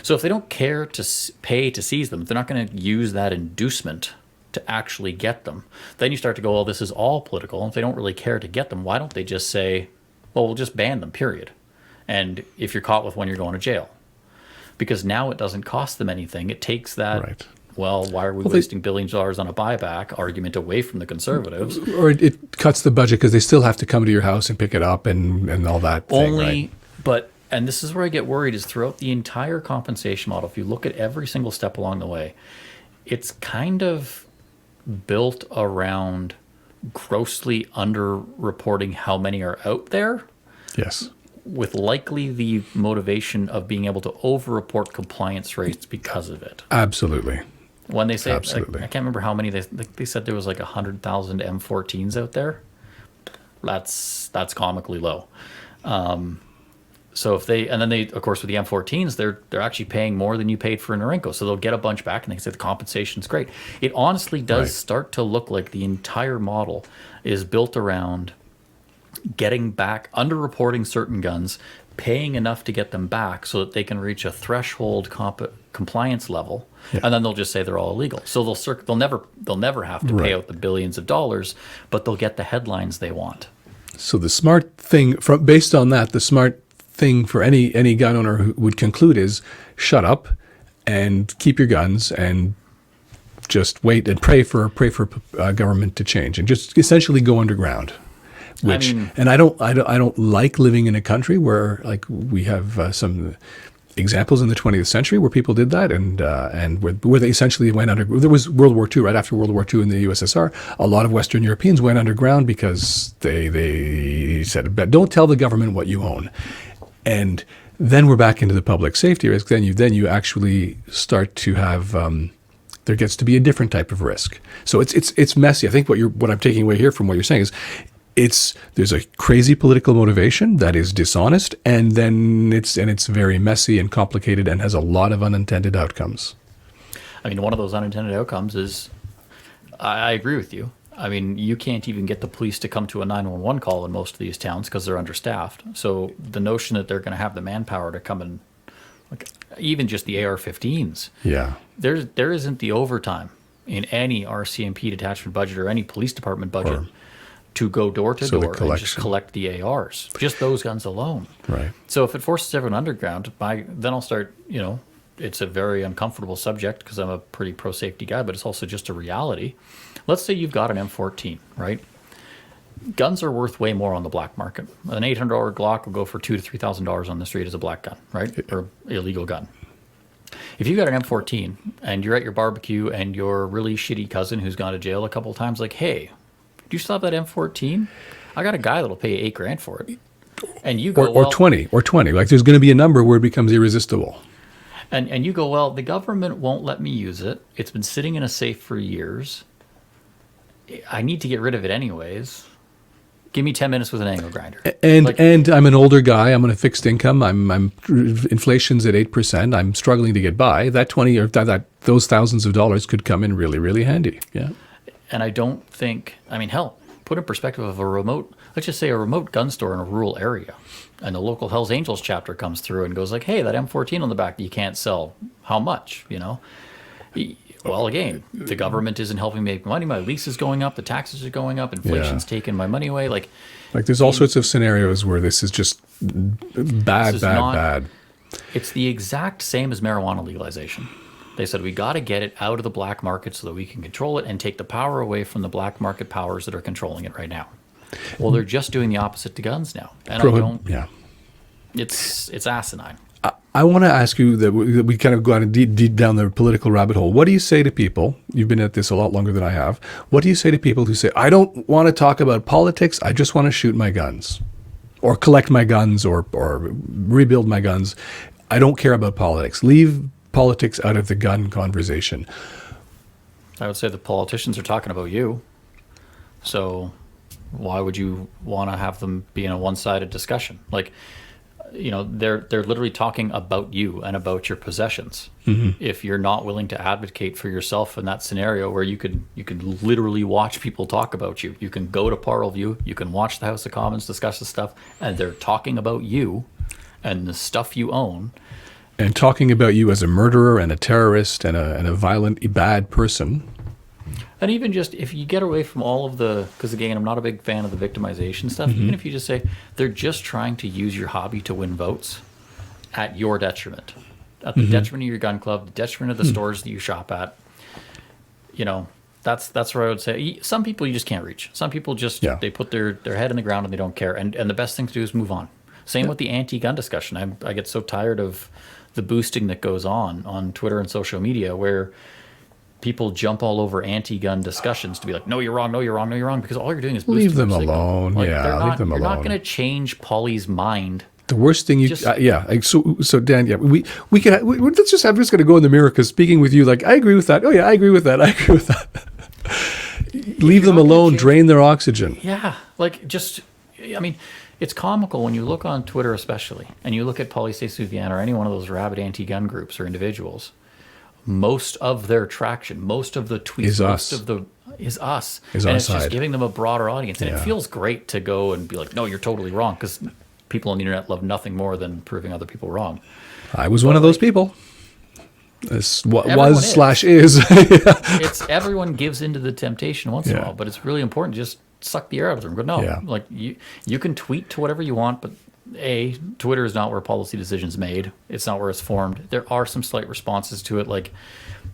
So if they don't care to pay to seize them, they're not going to use that inducement to actually get them. Then you start to go, well, this is all political. And if they don't really care to get them, why don't they just say, well, we'll just ban them, period. And if you're caught with one, you're going to jail. Because now it doesn't cost them anything. It takes that, well, why are we wasting billions of dollars on a buyback argument away from the Conservatives? Or it cuts the budget because they still have to come to your house and pick it up and all that thing, right? But, and this is where I get worried, is throughout the entire compensation model, if you look at every single step along the way, it's kind of built around grossly under-reporting how many are out there. Yes. With likely the motivation of being able to over-report compliance rates because of it. Absolutely. When they say, I can't remember how many, they said there was like 100,000 M14s out there. That's comically low. So if they, and then they, of course, with the M14s, they're actually paying more than you paid for an Norinco. So they'll get a bunch back and they say the compensation's great. It honestly does start to look like the entire model is built around getting back, under-reporting certain guns, paying enough to get them back so that they can reach a threshold compliance level, and then they'll just say they're all illegal. So they'll never have to pay out the billions of dollars, but they'll get the headlines they want. So the smart thing, based on that, the smart thing for any gun owner who would conclude is shut up and keep your guns and just wait and pray for government to change and just essentially go underground. And I don't like living in a country where, like, we have some examples in the 20th century where people did that, and where they essentially went under. There was World War II, right after World War II in the USSR. A lot of Western Europeans went underground because they said, "Don't tell the government what you own," and then we're back into the public safety risk. Then you actually start to have. There gets to be a different type of risk. So it's messy. I think what I'm taking away here from what you're saying is. There's a crazy political motivation that is dishonest, and then it's very messy and complicated and has a lot of unintended outcomes. I mean, one of those unintended outcomes is, I agree with you. I mean, you can't even get the police to come to a 911 call in most of these towns because they're understaffed. So the notion that they're going to have the manpower to come and, like, even just the AR-15s. Yeah. There isn't the overtime in any RCMP detachment budget or any police department budget. To go door to door and just collect the ARs, just those guns alone. Right. So if it forces everyone underground, then I'll start, it's a very uncomfortable subject because I'm a pretty pro safety guy, but it's also just a reality. Let's say you've got an M14, right? Guns are worth way more on the black market. An $800 Glock will go for $2,000 to $3,000 on the street as a black gun, right? Or illegal gun. If you got an M14 and you're at your barbecue and your really shitty cousin who's gone to jail a couple of times, like, hey, do you still have that M14? I got a guy that'll pay $8,000 for it. And you go, or 20. Like there's going to be a number where it becomes irresistible. And you go, well, the government won't let me use it. It's been sitting in a safe for years. I need to get rid of it anyways. Give me 10 minutes with an angle grinder. And I'm an older guy. I'm on a fixed income. I'm inflation's at 8%. I'm struggling to get by. That 20 or those thousands of dollars could come in really, really handy. Yeah. And I don't think, I mean, hell, put in perspective of let's just say a remote gun store in a rural area, and the local Hells Angels chapter comes through and goes like, hey, that M14 on the back you can't sell. How much? Well, again, the government isn't helping me make money. My lease is going up. The taxes are going up. Inflation's taking my money away. Like there's all sorts of scenarios where this is just bad. It's the exact same as marijuana legalization. They said we got to get it out of the black market so that we can control it and take the power away from the black market powers that are controlling it right now. Well, they're just doing the opposite to guns now. And it's asinine. I want to ask you that we kind of go deep down the political rabbit hole. What do you say to people? You've been at this a lot longer than I have. What do you say to people who say, I don't want to talk about politics. I just want to shoot my guns or collect my guns or rebuild my guns. I don't care about politics. Leave politics out of the gun conversation. I would say the politicians are talking about you. So why would you want to have them be in a one-sided discussion? Like, they're literally talking about you and about your possessions. Mm-hmm. If you're not willing to advocate for yourself in that scenario where you could literally watch people talk about you. You can go to Parleview, you can watch the House of Commons discuss the stuff, and they're talking about you and the stuff you own. And talking about you as a murderer and a terrorist and a violent, bad person. And even just if you get away from all of because again, I'm not a big fan of the victimization stuff. Mm-hmm. Even if you just say they're just trying to use your hobby to win votes at your detriment, at the mm-hmm. detriment of your gun club, the detriment of the stores that you shop at. That's where I would say some people you just can't reach. Some people just they put their head in the ground and they don't care. And the best thing to do is move on. Same with the anti-gun discussion. I get so tired of the boosting that goes on Twitter and social media where people jump all over anti-gun discussions to be like, no, you're wrong, no, you're wrong, no, you're wrong, because all you're doing is boosting. Leave them alone. Like, leave them alone. You're not going to change Polly's mind. The worst thing So Dan, we can. Let's just. I'm just going to go in the mirror because speaking with you, like I agree with that. Oh yeah, I agree with that. I agree with that. Leave them alone. Drain their oxygen. Yeah, it's comical when you look on Twitter, especially, and you look at Polly Souvian or any one of those rabid anti-gun groups or individuals. Most of their traction, most of the tweets, is us. And it's just giving them a broader audience. And it feels great to go and be like, no, you're totally wrong, because people on the internet love nothing more than proving other people wrong. I was one of those people. Is. It's everyone gives into the temptation once in a while, but it's really important to just suck the air out of them. Go, no, like you can tweet to whatever you want, but Twitter is not where policy decisions made. It's not where it's formed. There are some slight responses to it, like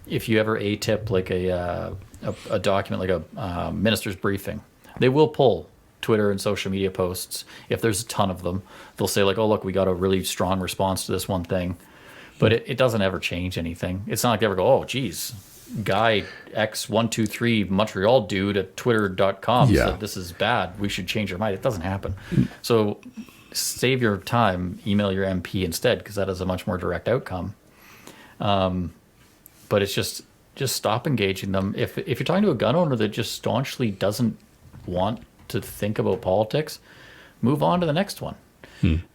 if you ever tip like a document like a minister's briefing, they will pull Twitter and social media posts if there's a ton of them. They'll say like, oh look, we got a really strong response to this one thing, but it doesn't ever change anything. It's not like they ever go, oh geez, guy X123 Montreal dude at twitter.com said this is bad, we should change our mind. It doesn't happen. So save your time, email your MP instead, because that is a much more direct outcome. But it's just stop engaging them. If you're talking to a gun owner that just staunchly doesn't want to think about politics, move on to the next one.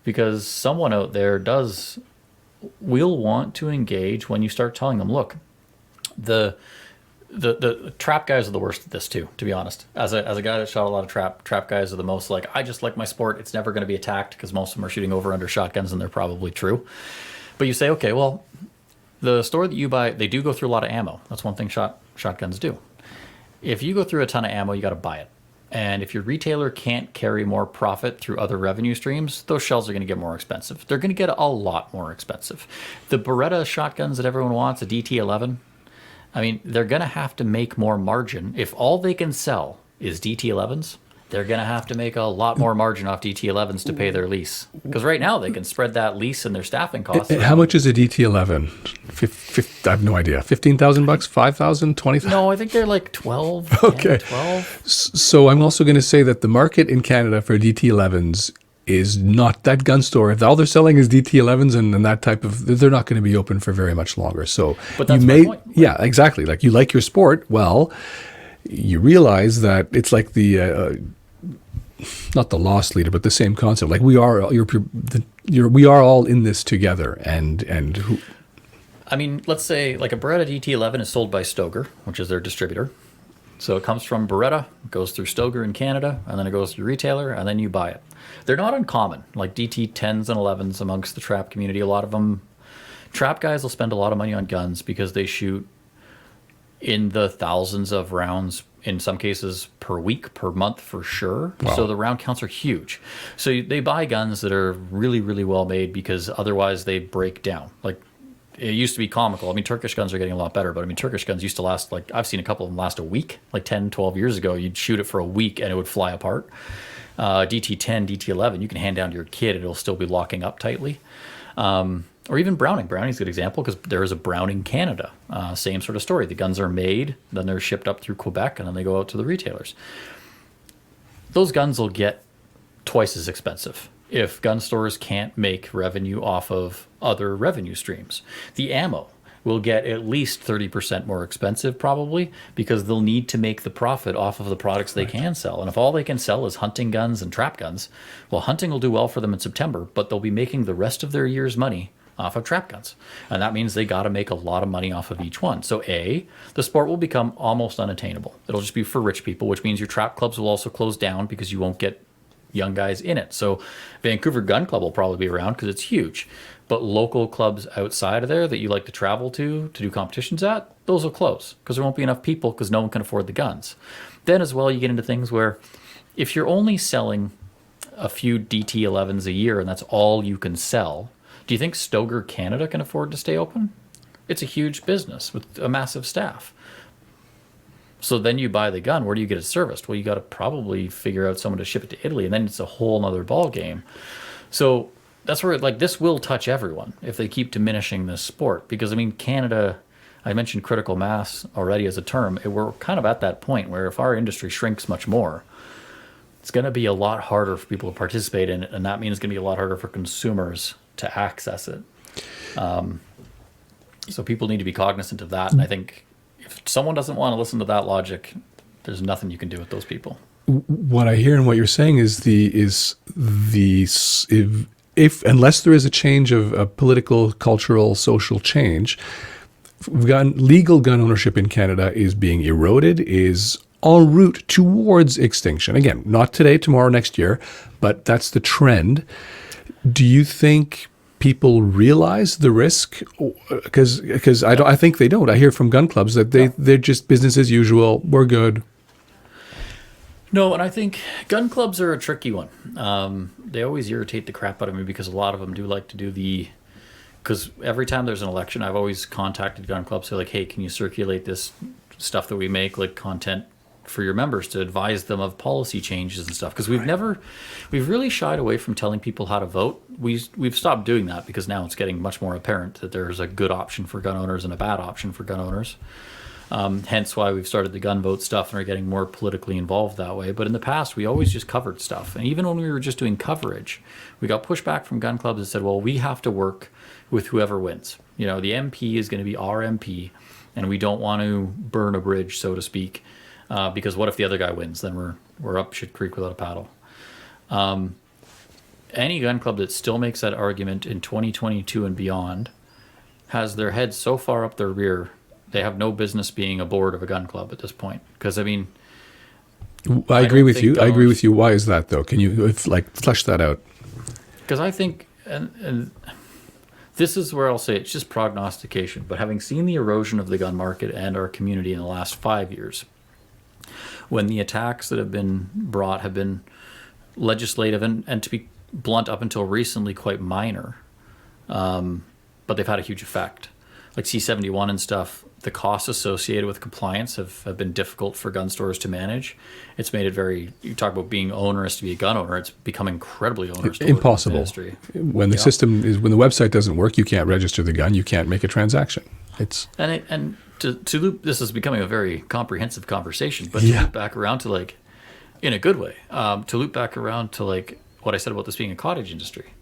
Because someone out there will want to engage when you start telling them, look, the trap guys are the worst at this too, to be honest. As a guy that shot a lot of trap guys are the most like, I just like my sport, it's never going to be attacked, because most of them are shooting over under shotguns, and they're probably true. But you say, okay, well, the store that you buy, they do go through a lot of ammo. That's one thing shotguns do. If you go through a ton of ammo, you got to buy it. And if your retailer can't carry more profit through other revenue streams, those shells are going to get more expensive. They're going to get a lot more expensive. The Beretta shotguns that everyone wants, a DT11, I mean, they're going to have to make more margin. If all they can sell is DT11s, they're going to have to make a lot more margin off DT11s to pay their lease. Because right now they can spread that lease and their staffing costs. How much is a DT11? I have no idea. $15,000, 5,000, 20,000? No, I think they're like 12. 10, Okay. 12. So I'm also going to say that the market in Canada for DT11s is not that gun store. If all they're selling is DT11s and that type of, they're not going to be open for very much longer. So But that's you my may, point. yeah, exactly. Like you like your sport. Well, you realize that it's like the, not the lost leader, but the same concept. Like we are, we are all in this together. And who, I mean, let's say like a Beretta DT11 is sold by Stoeger, which is their distributor. So it comes from Beretta, goes through Stoeger in Canada, and then it goes through retailer, and then you buy it. They're not uncommon, like DT10s and 11s amongst the trap community. A lot of them, trap guys will spend a lot of money on guns because they shoot in the thousands of rounds, in some cases per week, per month for sure. Wow. So the round counts are huge. So they buy guns that are really, really well made because otherwise they break down. Like it used to be comical. I mean, Turkish guns are getting a lot better, but I mean, Turkish guns used to last, like, I've seen a couple of them last a week, like 10, 12 years ago. You'd shoot it for a week and it would fly apart. DT10, DT11, you can hand down to your kid, it'll still be locking up tightly. Or even Browning. Browning's a good example because there is a Browning Canada. Same sort of story. The guns are made, then they're shipped up through Quebec, and then they go out to the retailers. Those guns will get twice as expensive if gun stores can't make revenue off of other revenue streams. The ammo will get at least 30% more expensive probably because they'll need to make the profit off of the products they can sell. And if all they can sell is hunting guns and trap guns, well, hunting will do well for them in September, but they'll be making the rest of their year's money off of trap guns. And that means they got to make a lot of money off of each one. So A, the sport will become almost unattainable. It'll just be for rich people, which means your trap clubs will also close down because you won't get young guys in it. So Vancouver Gun Club will probably be around because it's huge. But local clubs outside of there that you like to travel to do competitions at, those will close because there won't be enough people because no one can afford the guns. Then as well, you get into things where if you're only selling a few DT11s a year and that's all you can sell, do you think Stoeger Canada can afford to stay open? It's a huge business with a massive staff. So then you buy the gun. Where do you get it serviced? Well, you got to probably figure out someone to ship it to Italy, and then it's a whole nother ball game. So that's where like this will touch everyone if they keep diminishing this sport. Because I mean, Canada, I mentioned critical mass already as a term. We're kind of at that point where if our industry shrinks much more, it's going to be a lot harder for people to participate in it, and that means it's going to be a lot harder for consumers to access it. So people need to be cognizant of that. And I think if someone doesn't want to listen to that logic, there's nothing you can do with those people. what I hear and what you're saying is if unless there is a change of a political, cultural, social change, legal gun ownership in Canada is being eroded, is en route towards extinction. Again, not today, tomorrow, next year, but that's the trend. Do you think people realize the risk? Because I think they don't. I hear from gun clubs that they're just business as usual. We're good. No, and I think gun clubs are a tricky one. They always irritate the crap out of me because a lot of them do like to do because every time there's an election, I've always contacted gun clubs, say like, hey, can you circulate this stuff that we make, like content for your members to advise them of policy changes and stuff? Because we've really shied away from telling people how to vote. We've stopped doing that because now it's getting much more apparent that there's a good option for gun owners and a bad option for gun owners. Hence why we've started the gun vote stuff and are getting more politically involved that way. But in the past, we always just covered stuff. And even when we were just doing coverage, we got pushback from gun clubs that said, well, we have to work with whoever wins. You know, the MP is going to be our MP, and we don't want to burn a bridge, so to speak, because what if the other guy wins? Then we're up shit creek without a paddle. Any gun club that still makes that argument in 2022 and beyond has their head so far up their rear, they have no business being a board of a gun club at this point. Because, I mean, I agree with you. I agree with you. Why is that, though? Can you, flesh that out? Because I think, and this is where I'll say it's just prognostication, but having seen the erosion of the gun market and our community in the last 5 years, when the attacks that have been brought have been legislative and to be blunt, up until recently, quite minor, but they've had a huge effect. Like C-71 and stuff, the costs associated with compliance have been difficult for gun stores to manage. It's made it very, you talk about being onerous to be a gun owner, it's become incredibly onerous to Impossible. work in the industry. When the system is, when the website doesn't work, you can't register the gun, you can't make a transaction. It's And to loop, this is becoming a very comprehensive conversation, but to loop back around to like, in a good way, to loop back around to like what I said about this being a cottage industry.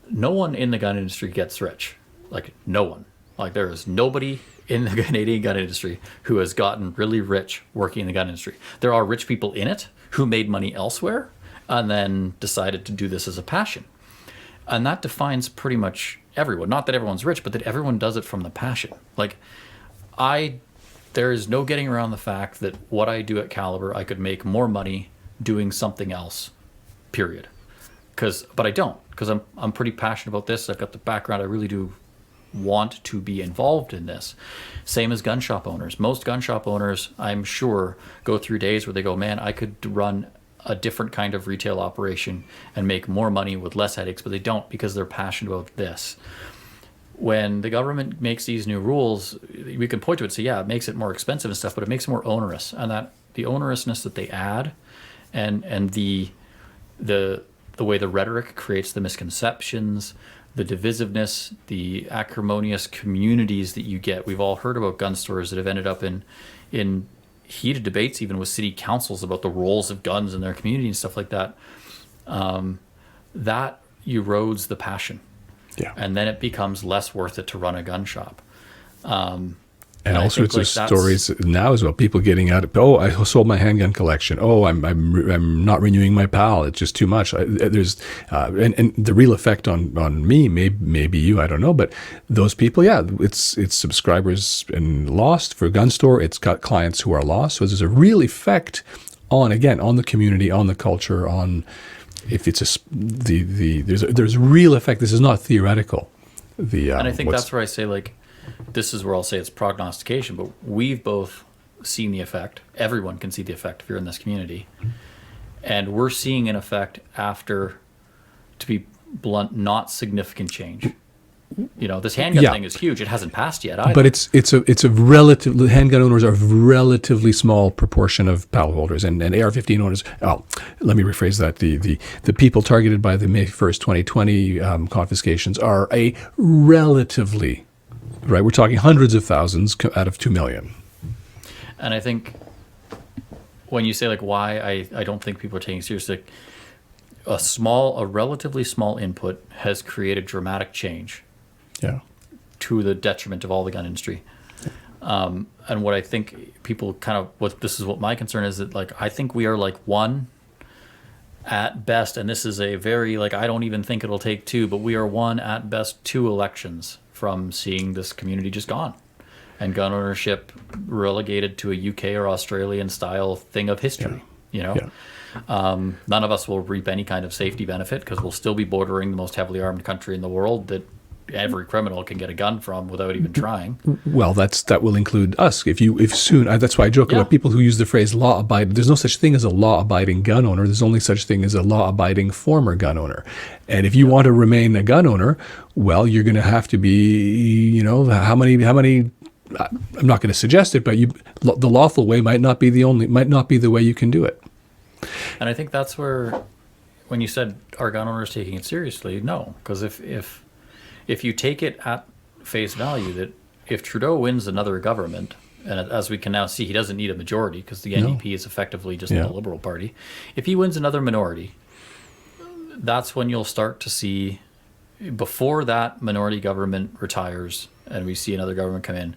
No one in the gun industry gets rich. Like, no one. Like, there is nobody in the Canadian gun industry who has gotten really rich working in the gun industry. There are rich people in it who made money elsewhere and then decided to do this as a passion. And that defines pretty much everyone. Not that everyone's rich, but that everyone does it from the passion. Like, there is no getting around the fact that what I do at Calibre, I could make more money doing something else, period. But I don't, because I'm pretty passionate about this. I've got the background. I really do want to be involved in this. Same as gun shop owners. Most gun shop owners, I'm sure, go through days where they go, man, I could run a different kind of retail operation and make more money with less headaches, but they don't because they're passionate about this. When the government makes these new rules, we can point to it and say, yeah, it makes it more expensive and stuff, but it makes it more onerous. And that the onerousness that they add and the way the rhetoric creates the misconceptions, the divisiveness, the acrimonious communities that you get. We've all heard about gun stores that have ended up in heated debates, even with city councils, about the roles of guns in their community and stuff like that. That erodes the passion. Yeah. And then it becomes less worth it to run a gun shop. And all sorts of stories now as well. People getting out. Oh, I sold my handgun collection. Oh, I'm not renewing my PAL. It's just too much. There's and the real effect on me maybe you, I don't know, but those people, yeah, it's subscribers and lost for Gun Store. It's got clients who are lost. So there's a real effect on the community, on the culture, on if it's there's real effect. This is not theoretical. And I think that's where I say, like, this is where I'll say it's prognostication, but we've both seen the effect. Everyone can see the effect if you're in this community. And we're seeing an effect after, to be blunt, not significant change. You know, this handgun thing is huge. It hasn't passed yet either. But it's a relative, handgun owners are a relatively small proportion of PAL holders and AR-15 owners. Oh, let me rephrase that. The people targeted by the May 1st, 2020 confiscations are a relatively, right? We're talking hundreds of thousands out of 2 million. And I think when you say, like, why I don't think people are taking it seriously, a relatively small input has created dramatic change. Yeah. To the detriment of all the gun industry. And what I think people this is what my concern is, that, like, I think we are like one at best, and this is a very, like, I don't even think it'll take two, but we are one at best 2 elections from seeing this community just gone and gun ownership relegated to a UK or Australian style thing of history, you know? Yeah. None of us will reap any kind of safety benefit because we'll still be bordering the most heavily armed country in the world that every criminal can get a gun from without even trying. Well, that will include us. That's why I joke about people who use the phrase law-abiding. There's no such thing as a law-abiding gun owner. There's only such thing as a law-abiding former gun owner. And if you want to remain a gun owner, well, you're going to have to be, you know, how many. I'm not going to suggest it, but the lawful way might not be the way you can do it. And I think that's where, when you said, are gun owners taking it seriously? No, because if you take it at face value, that if Trudeau wins another government, and as we can now see, he doesn't need a majority because the NDP is effectively just the Liberal Party. If he wins another minority, that's when you'll start to see, before that minority government retires and we see another government come in,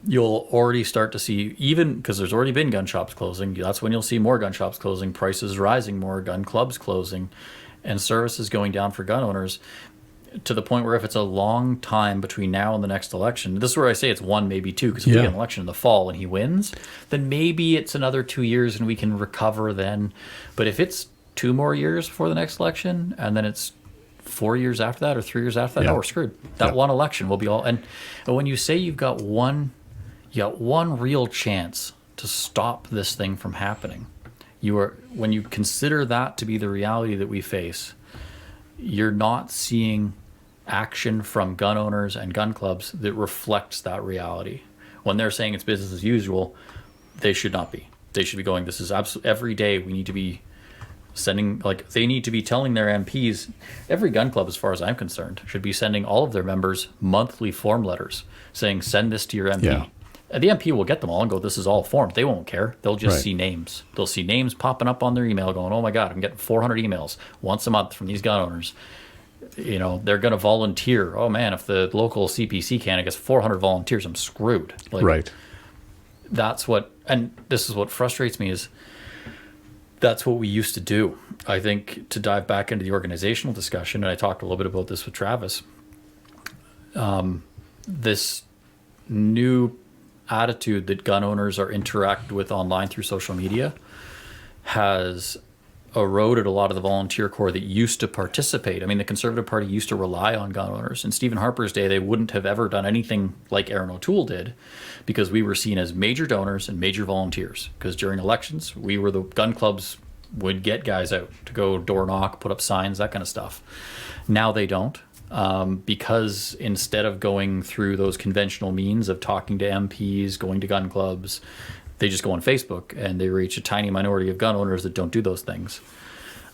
you'll already start to see, even because there's already been gun shops closing, that's when you'll see more gun shops closing, prices rising more, gun clubs closing, and services going down for gun owners, to the point where if it's a long time between now and the next election, this is where I say it's 1, maybe 2, because if we get an election in the fall and he wins, then maybe it's another 2 years and we can recover then. But if it's 2 more years before the next election and then it's 4 years after that or 3 years after that, no, we're screwed. That one election will be all. And when you say you've got one real chance to stop this thing from happening. When you consider that to be the reality that we face, you're not seeing action from gun owners and gun clubs that reflects that reality. When they're saying it's business as usual, they should not be. They should be going, this is absolutely every day we need to be sending, like, they need to be telling their MPs. Every gun club, as far as I'm concerned, should be sending all of their members monthly form letters saying, send this to your MP. Yeah. And the MP will get them all and go, this is all formed. They won't care. They'll just see names. They'll see names popping up on their email going, oh my God, I'm getting 400 emails once a month from these gun owners. You know, they're going to volunteer. Oh man, if the local CPC candidate gets 400 volunteers, I'm screwed. Like, Right. That's what, and this is what frustrates me, is that's what we used to do. I think, to dive back into the organizational discussion, and I talked a little bit about this with Travis, this new attitude that gun owners are interacting with online through social media has eroded a lot of the volunteer corps that used to participate. I mean, the Conservative Party used to rely on gun owners. In Stephen Harper's day, they wouldn't have ever done anything like Aaron O'Toole did, because we were seen as major donors and major volunteers. Because during elections, we were the gun clubs would get guys out to go door knock, put up signs, that kind of stuff. Now they don't, because instead of going through those conventional means of talking to MPs, going to gun clubs, they just go on Facebook and they reach a tiny minority of gun owners that don't do those things.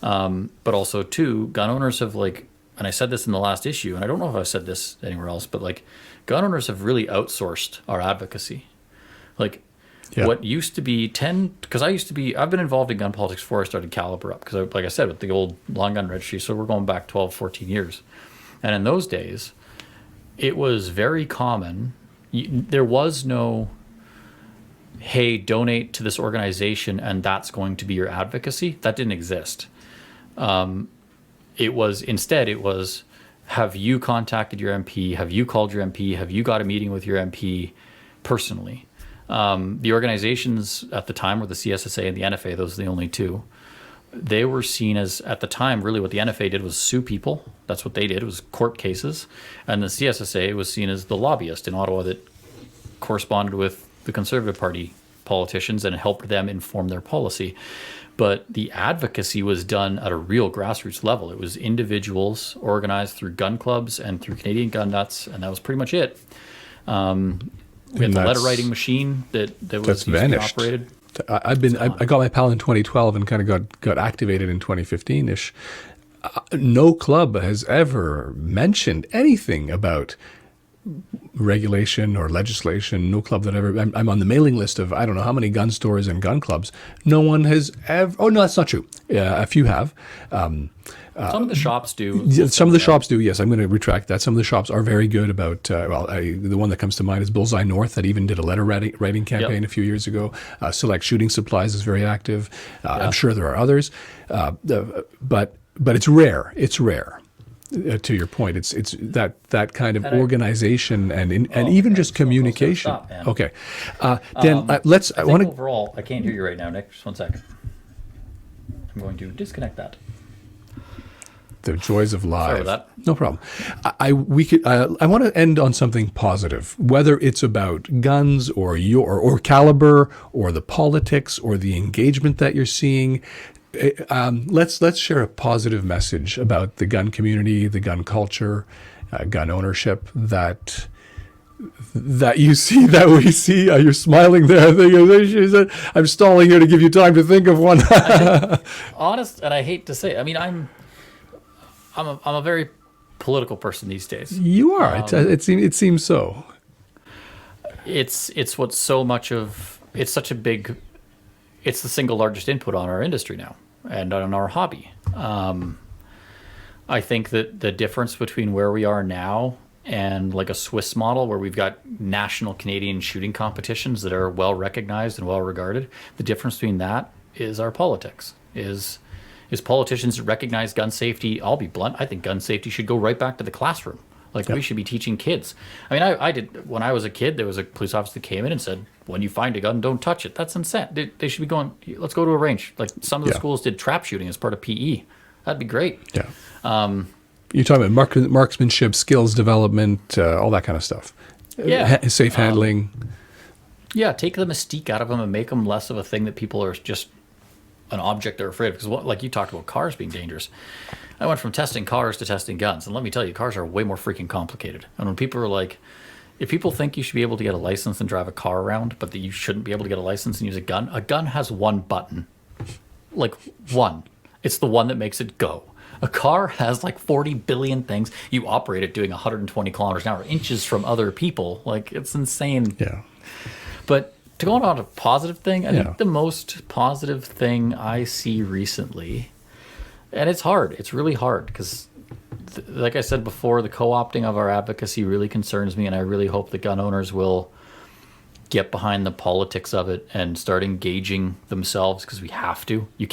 But also, too, gun owners have, like, and I said this in the last issue, and I don't know if I've said this anywhere else, but like, gun owners have really outsourced our advocacy. Like, what used to be because I've been involved in gun politics before I started Calibre up, because like I said, with the old long gun registry, so we're going back 12, 14 years. And in those days, it was very common. There was no, hey, donate to this organization and that's going to be your advocacy. That didn't exist. It was, have you contacted your MP? Have you called your MP? Have you got a meeting with your MP personally? The organizations at the time were the CSSA and the NFA. Those are the only two. They were seen as, at the time, really what the NFA did was sue people. That's what they did. It was court cases. And the CSSA was seen as the lobbyist in Ottawa that corresponded with the Conservative Party politicians and helped them inform their policy. But the advocacy was done at a real grassroots level. It was individuals organized through gun clubs and through Canadian Gun Nuts, and that was pretty much it. We had the letter writing machine that was vanished. operated. I got my PAL in 2012 and kind of got activated in 2015-ish. No club has ever mentioned anything about regulation or legislation. No club that ever. I'm on the mailing list of I don't know how many gun stores and gun clubs. No one has ever. Oh no, that's not true. A few have. Some of the shops do. Some of the shops do, yes. I'm going to retract that. Some of the shops are very good about, the one that comes to mind is Bullseye North, that even did a letter writing campaign a few years ago. Select Shooting Supplies is very active. I'm sure there are others. But it's rare. It's rare. To your point, it's that kind of organization and even just communication. Stop, man. Okay. Dan, let's... I think overall, I can't hear you right now, Nick. Just 1 second. I'm going to disconnect that. The joys of live. Sorry about that. No problem. I want to end on something positive, whether it's about guns or Calibre or the politics or the engagement that you're seeing. Let's share a positive message about the gun community, the gun culture, gun ownership that you see, that we see. You're smiling there. I'm stalling here to give you time to think of one. Honest, and I hate to say, I mean, I'm a very political person these days. You are. It seems so. It's what's so much of. It's such a big. It's the single largest input on our industry now and on our hobby. I think that the difference between where we are now and like a Swiss model where we've got national Canadian shooting competitions that are well recognized and well regarded, the difference between that is our politics. Is politicians that recognize gun safety. I'll be blunt. I think gun safety should go right back to the classroom. Like, we should be teaching kids. I mean, I did, when I was a kid, there was a police officer that came in and said, when you find a gun, don't touch it. That's insane. They should be going, let's go to a range. Like, some of the schools did trap shooting as part of PE. That'd be great. Yeah. You're talking about marksmanship, skills development, all that kind of stuff. Yeah. Safe handling. Yeah, take the mystique out of them and make them less of a thing that people are just an object they're afraid of. Because like you talked about cars being dangerous. I went from testing cars to testing guns. And let me tell you, cars are way more freaking complicated. And when people are like, if people think you should be able to get a license and drive a car around, but that you shouldn't be able to get a license and use a gun has one button. Like one. It's the one that makes it go. A car has like 40 billion things. You operate it doing 120 kilometers an hour, inches from other people. Like, it's insane. Yeah. But to go on to a positive thing, I Yeah. think the most positive thing I see recently, and it's hard. It's really hard because, like I said before, the co-opting of our advocacy really concerns me, and I really hope that gun owners will get behind the politics of it and start engaging themselves, because we have to. You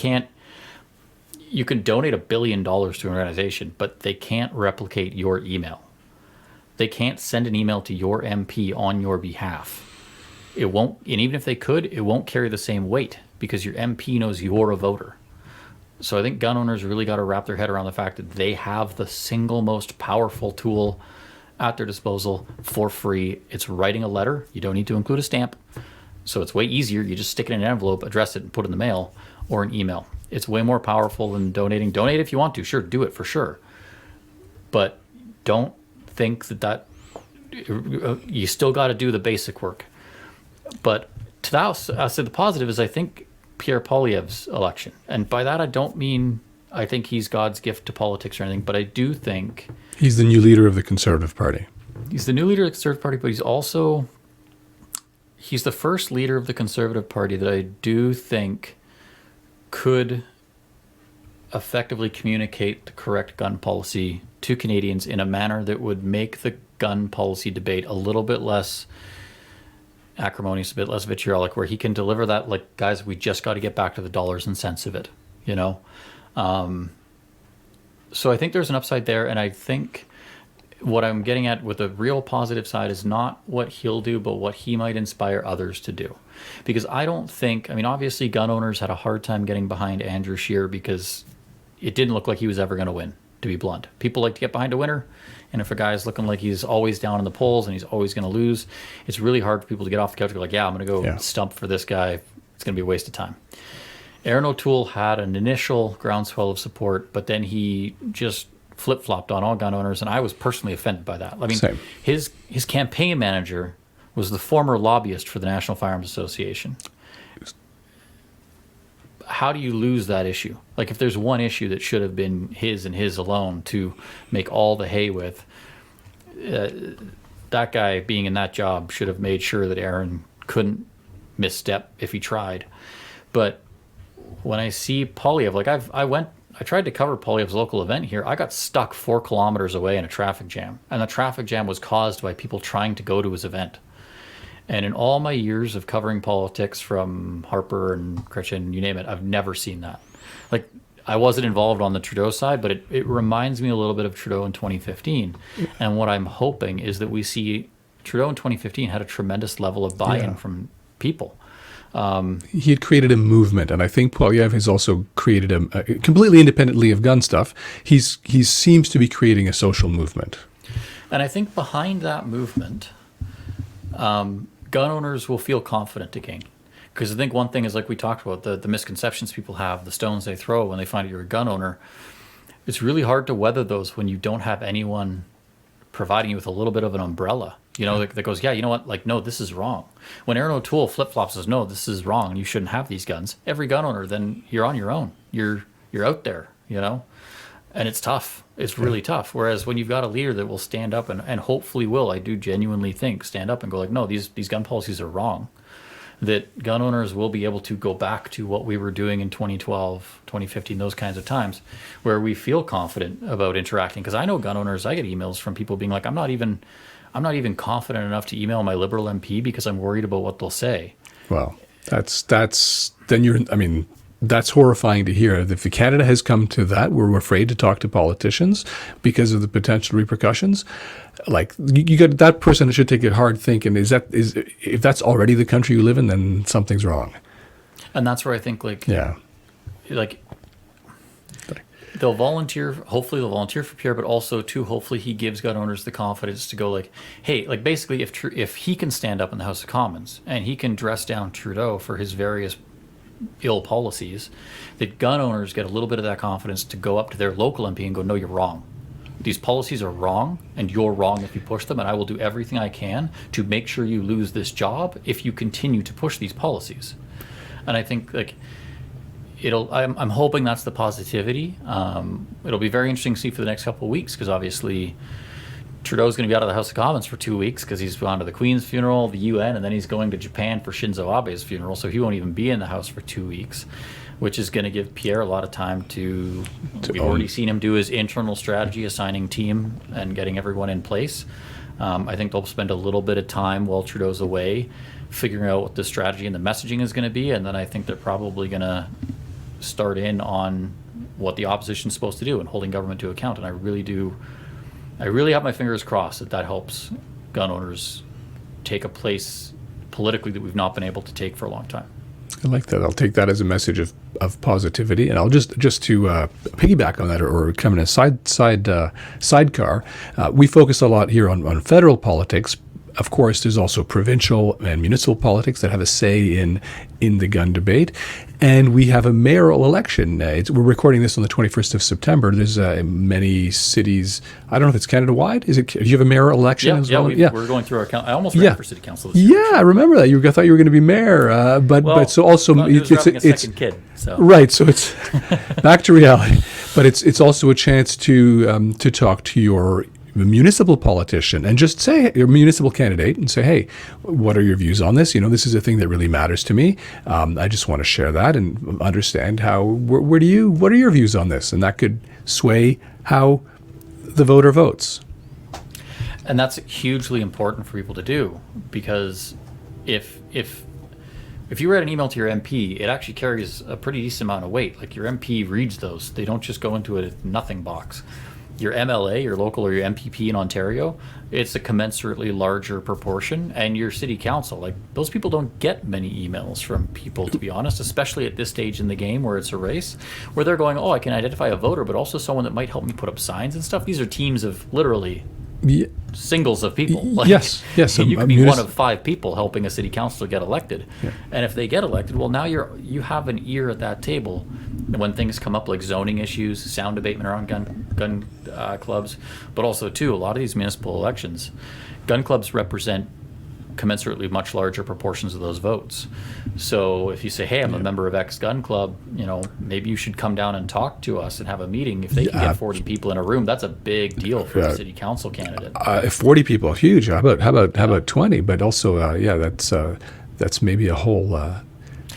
can donate $1 billion to an organization, but they can't replicate your email. They can't send an email to your MP on your behalf. It won't, and even if they could, it won't carry the same weight because your MP knows you're a voter. So I think gun owners really got to wrap their head around the fact that they have the single most powerful tool at their disposal for free. It's writing a letter. You don't need to include a stamp. So it's way easier. You just stick it in an envelope, address it, and put it in the mail, or an email. It's way more powerful than donating. Donate if you want to. Sure, do it for sure. But don't think that you still got to do the basic work. But to that, I said the positive is I think Pierre Poilievre's election. And by that, I don't mean I think he's God's gift to politics or anything, but I do think He's the new leader of the Conservative Party. he's the new leader of the Conservative Party, but he's the first leader of the Conservative Party that I do think could effectively communicate the correct gun policy to Canadians in a manner that would make the gun policy debate a little bit less acrimonious, a bit less vitriolic, where he can deliver that like, guys, we just got to get back to the dollars and cents of it, you know? So I think there's an upside there, and I think what I'm getting at with the real positive side is not what he'll do, but what he might inspire others to do. Because I don't think, I mean, obviously gun owners had a hard time getting behind Andrew Scheer because it didn't look like he was ever going to win, to be blunt. People like to get behind a winner, and if a guy's looking like he's always down in the polls and he's always going to lose, it's really hard for people to get off the couch and go like, yeah, I'm going to go stump for this guy. It's going to be a waste of time. Aaron O'Toole had an initial groundswell of support, but then he just flip-flopped on all gun owners, and I was personally offended by that. I mean, Same. his campaign manager was the former lobbyist for the National Firearms Association. How do you lose that issue? Like, if there's one issue that should have been his and his alone to make all the hay with, that guy being in that job should have made sure that Aaron couldn't misstep if he tried. But when I see Poilievre, like I tried to cover Poilievre's local event here. I got stuck 4 kilometers away in a traffic jam, and the traffic jam was caused by people trying to go to his event. And in all my years of covering politics, from Harper and Christian, you name it, I've never seen that. Like, I wasn't involved on the Trudeau side, but it reminds me a little bit of Trudeau in 2015. And what I'm hoping is that we see Trudeau in 2015 had a tremendous level of buy-in from people. He had created a movement, and I think Poilievre has also created a completely independently of gun stuff. He seems to be creating a social movement. And I think behind that movement, gun owners will feel confident again. Because I think one thing is, like we talked about, the misconceptions people have, the stones they throw when they find you're a gun owner. It's really hard to weather those when you don't have anyone providing you with a little bit of an umbrella, you know, that goes, yeah, you know what, like, no, this is wrong. When Aaron O'Toole flip-flops says, no, this is wrong, you shouldn't have these guns, every gun owner, then you're on your own. You're out there, you know? And it's tough. It's really tough. Whereas when you've got a leader that will stand up and hopefully will, I do genuinely think, stand up and go like, no, these gun policies are wrong, that gun owners will be able to go back to what we were doing in 2012, 2015, those kinds of times, where we feel confident about interacting. Because I know gun owners, I get emails from people being like, I'm not even confident enough to email my Liberal MP because I'm worried about what they'll say. Well, that's horrifying to hear. If Canada has come to that, we're afraid to talk to politicians because of the potential repercussions. Like, you got that person that should take a hard think. And if that's already the country you live in, then something's wrong. And that's where I think, like the they'll volunteer. Hopefully, they'll volunteer for Pierre, but also too, hopefully, he gives gun owners the confidence to go like, hey, like basically, if he can stand up in the House of Commons and he can dress down Trudeau for his various ill policies, that gun owners get a little bit of that confidence to go up to their local MP and go, no, you're wrong. These policies are wrong, and you're wrong if you push them, and I will do everything I can to make sure you lose this job if you continue to push these policies. And I think like I'm hoping that's the positivity. It'll be very interesting to see for the next couple of weeks, because obviously Trudeau's going to be out of the House of Commons for 2 weeks because he's gone to the Queen's funeral, the UN, and then he's going to Japan for Shinzo Abe's funeral, so he won't even be in the House for 2 weeks, which is going to give Pierre a lot of time to we've already seen him do his internal strategy, assigning team and getting everyone in place. I think they'll spend a little bit of time while Trudeau's away figuring out what the strategy and the messaging is going to be, and then I think they're probably going to start in on what the opposition's supposed to do and holding government to account. And I really have my fingers crossed that helps gun owners take a place politically that we've not been able to take for a long time. I like that. I'll take that as a message of positivity, and I'll just to piggyback on that, or come in a sidecar. We focus a lot here on federal politics. Of course, there's also provincial and municipal politics that have a say in the gun debate. And we have a mayoral election. We're recording this on the 21st of September. There's many cities. I don't know if it's Canada-wide. Do you have a mayoral election as well? We're going through our council. I almost ran for city council this year. Yeah, I remember that. I thought you were going to be mayor. But so also it's a second kid. So. Right, so it's back to reality. But it's also a chance to talk to your municipal politician and just say, your municipal candidate, and say, hey, what are your views on this? This is a thing that really matters to me. I just want to share that and understand what are your views on this? And that could sway how the voter votes. And that's hugely important for people to do, because if you write an email to your MP, it actually carries a pretty decent amount of weight. Like, your MP reads those. They don't just go into a nothing box. Your MLA, your local, or your MPP in Ontario, it's a commensurately larger proportion. And your city council, like, those people don't get many emails from people, to be honest, especially at this stage in the game where it's a race, where they're going, oh, I can identify a voter, but also someone that might help me put up signs and stuff. These are teams of literally singles of people. Like, yes. You could be one of 5 people helping a city council get elected. Yeah. And if they get elected, well, now you have an ear at that table when things come up, like zoning issues, sound abatement around gun clubs, but also too, a lot of these municipal elections, gun clubs represent commensurately much larger proportions of those votes. So if you say, hey, I'm a member of X gun club, maybe you should come down and talk to us and have a meeting. If they can get 40 people in a room, that's a big deal for a city council candidate. 40 people, huge. How about 20? But also, that's maybe a whole.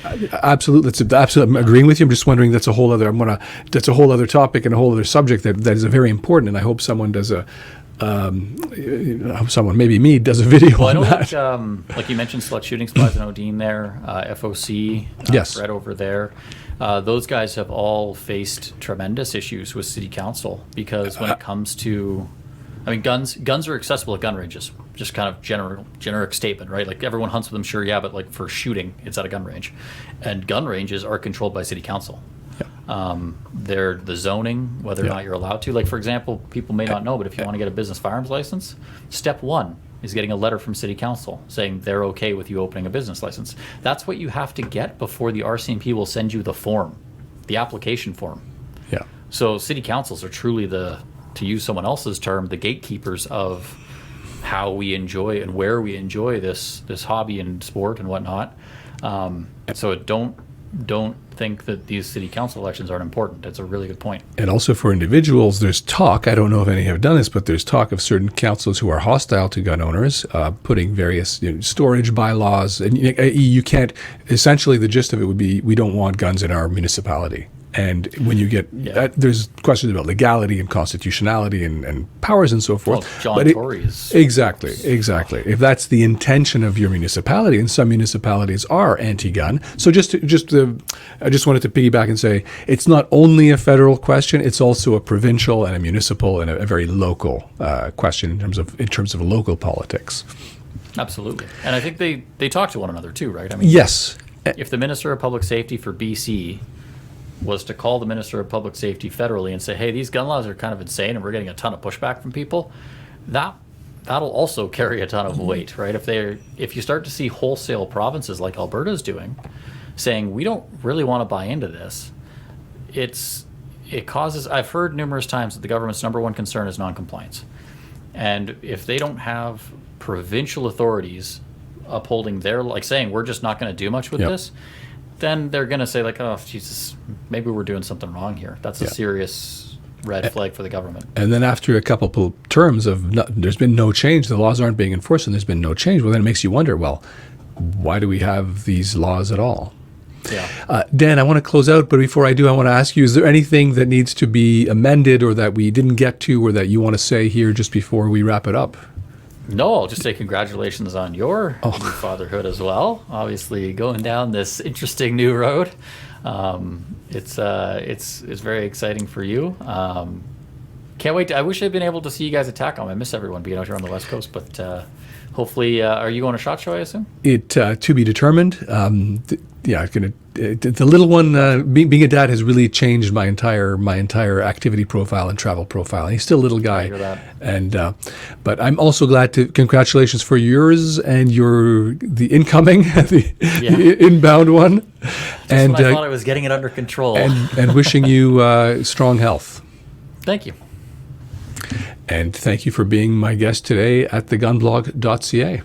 Absolutely, I'm agreeing with you. I'm just wondering. That's a whole other topic and a whole other subject that is very important. And I hope someone does someone, maybe me, does a video on that. Like you mentioned, Select Shooting Supplies in Odine there, FOC, yes. Fred over there. Those guys have all faced tremendous issues with city council, because when it comes to, guns are accessible at gun ranges. Just kind of generic statement, right? Like, everyone hunts with them, sure, yeah, but like for shooting, it's at a gun range, and gun ranges are controlled by city council. They're the zoning, whether or not you're allowed to. Like, for example, people may not know, but if you want to get a business firearms license, step 1 is getting a letter from city council saying they're okay with you opening a business license. That's what you have to get before the RCMP will send you the form, the application form. Yeah. So city councils are truly to use someone else's term, the gatekeepers of how we enjoy and where we enjoy this hobby and sport and whatnot. So don't think that these city council elections aren't important. That's a really good point. And also for individuals, there's talk, I don't know if any have done this, but there's talk of certain councils who are hostile to gun owners, putting various storage bylaws. And you can't, essentially the gist of it would be, we don't want guns in our municipality. And when you get, there's questions about legality and constitutionality and powers and so forth. Well, John Tory is... Exactly. If that's the intention of your municipality, and some municipalities are anti-gun. So I just wanted to piggyback and say, it's not only a federal question, it's also a provincial and a municipal and a very local question in terms of local politics. Absolutely. And I think they talk to one another too, right? Yes. If the Minister of Public Safety for BC was to call the Minister of Public Safety federally and say, hey, these gun laws are kind of insane and we're getting a ton of pushback from people, that'll also carry a ton of weight, right? If you start to see wholesale provinces like Alberta's doing, saying we don't really want to buy into this, it causes. I've heard numerous times that the government's number one concern is noncompliance, and if they don't have provincial authorities upholding their, like saying we're just not going to do much with this, then they're going to say like, oh Jesus, maybe we're doing something wrong here. That's a serious red flag for the government. And then after a couple terms of there's been no change, the laws aren't being enforced, and there's been no change, well, then it makes you wonder, well, why do we have these laws at all? Yeah. Dan, I want to close out, but before I do, I want to ask you, is there anything that needs to be amended or that we didn't get to or that you want to say here just before we wrap it up? No, I'll just say congratulations on your new fatherhood as well. Obviously, going down this interesting new road. It's very exciting for you. Can't wait. I wish I'd been able to see you guys at TACOM. I miss everyone being out here on the West Coast, but hopefully, are you going to SHOT Show, I assume? It to be determined. The little one, being a dad has really changed my entire activity profile and travel profile. And he's still a little guy, I hear that. and but I'm also glad to congratulations for yours and the incoming, the inbound one, Just when I thought I was getting it under control. and wishing you strong health. Thank you. And thank you for being my guest today at TheGunBlog.ca.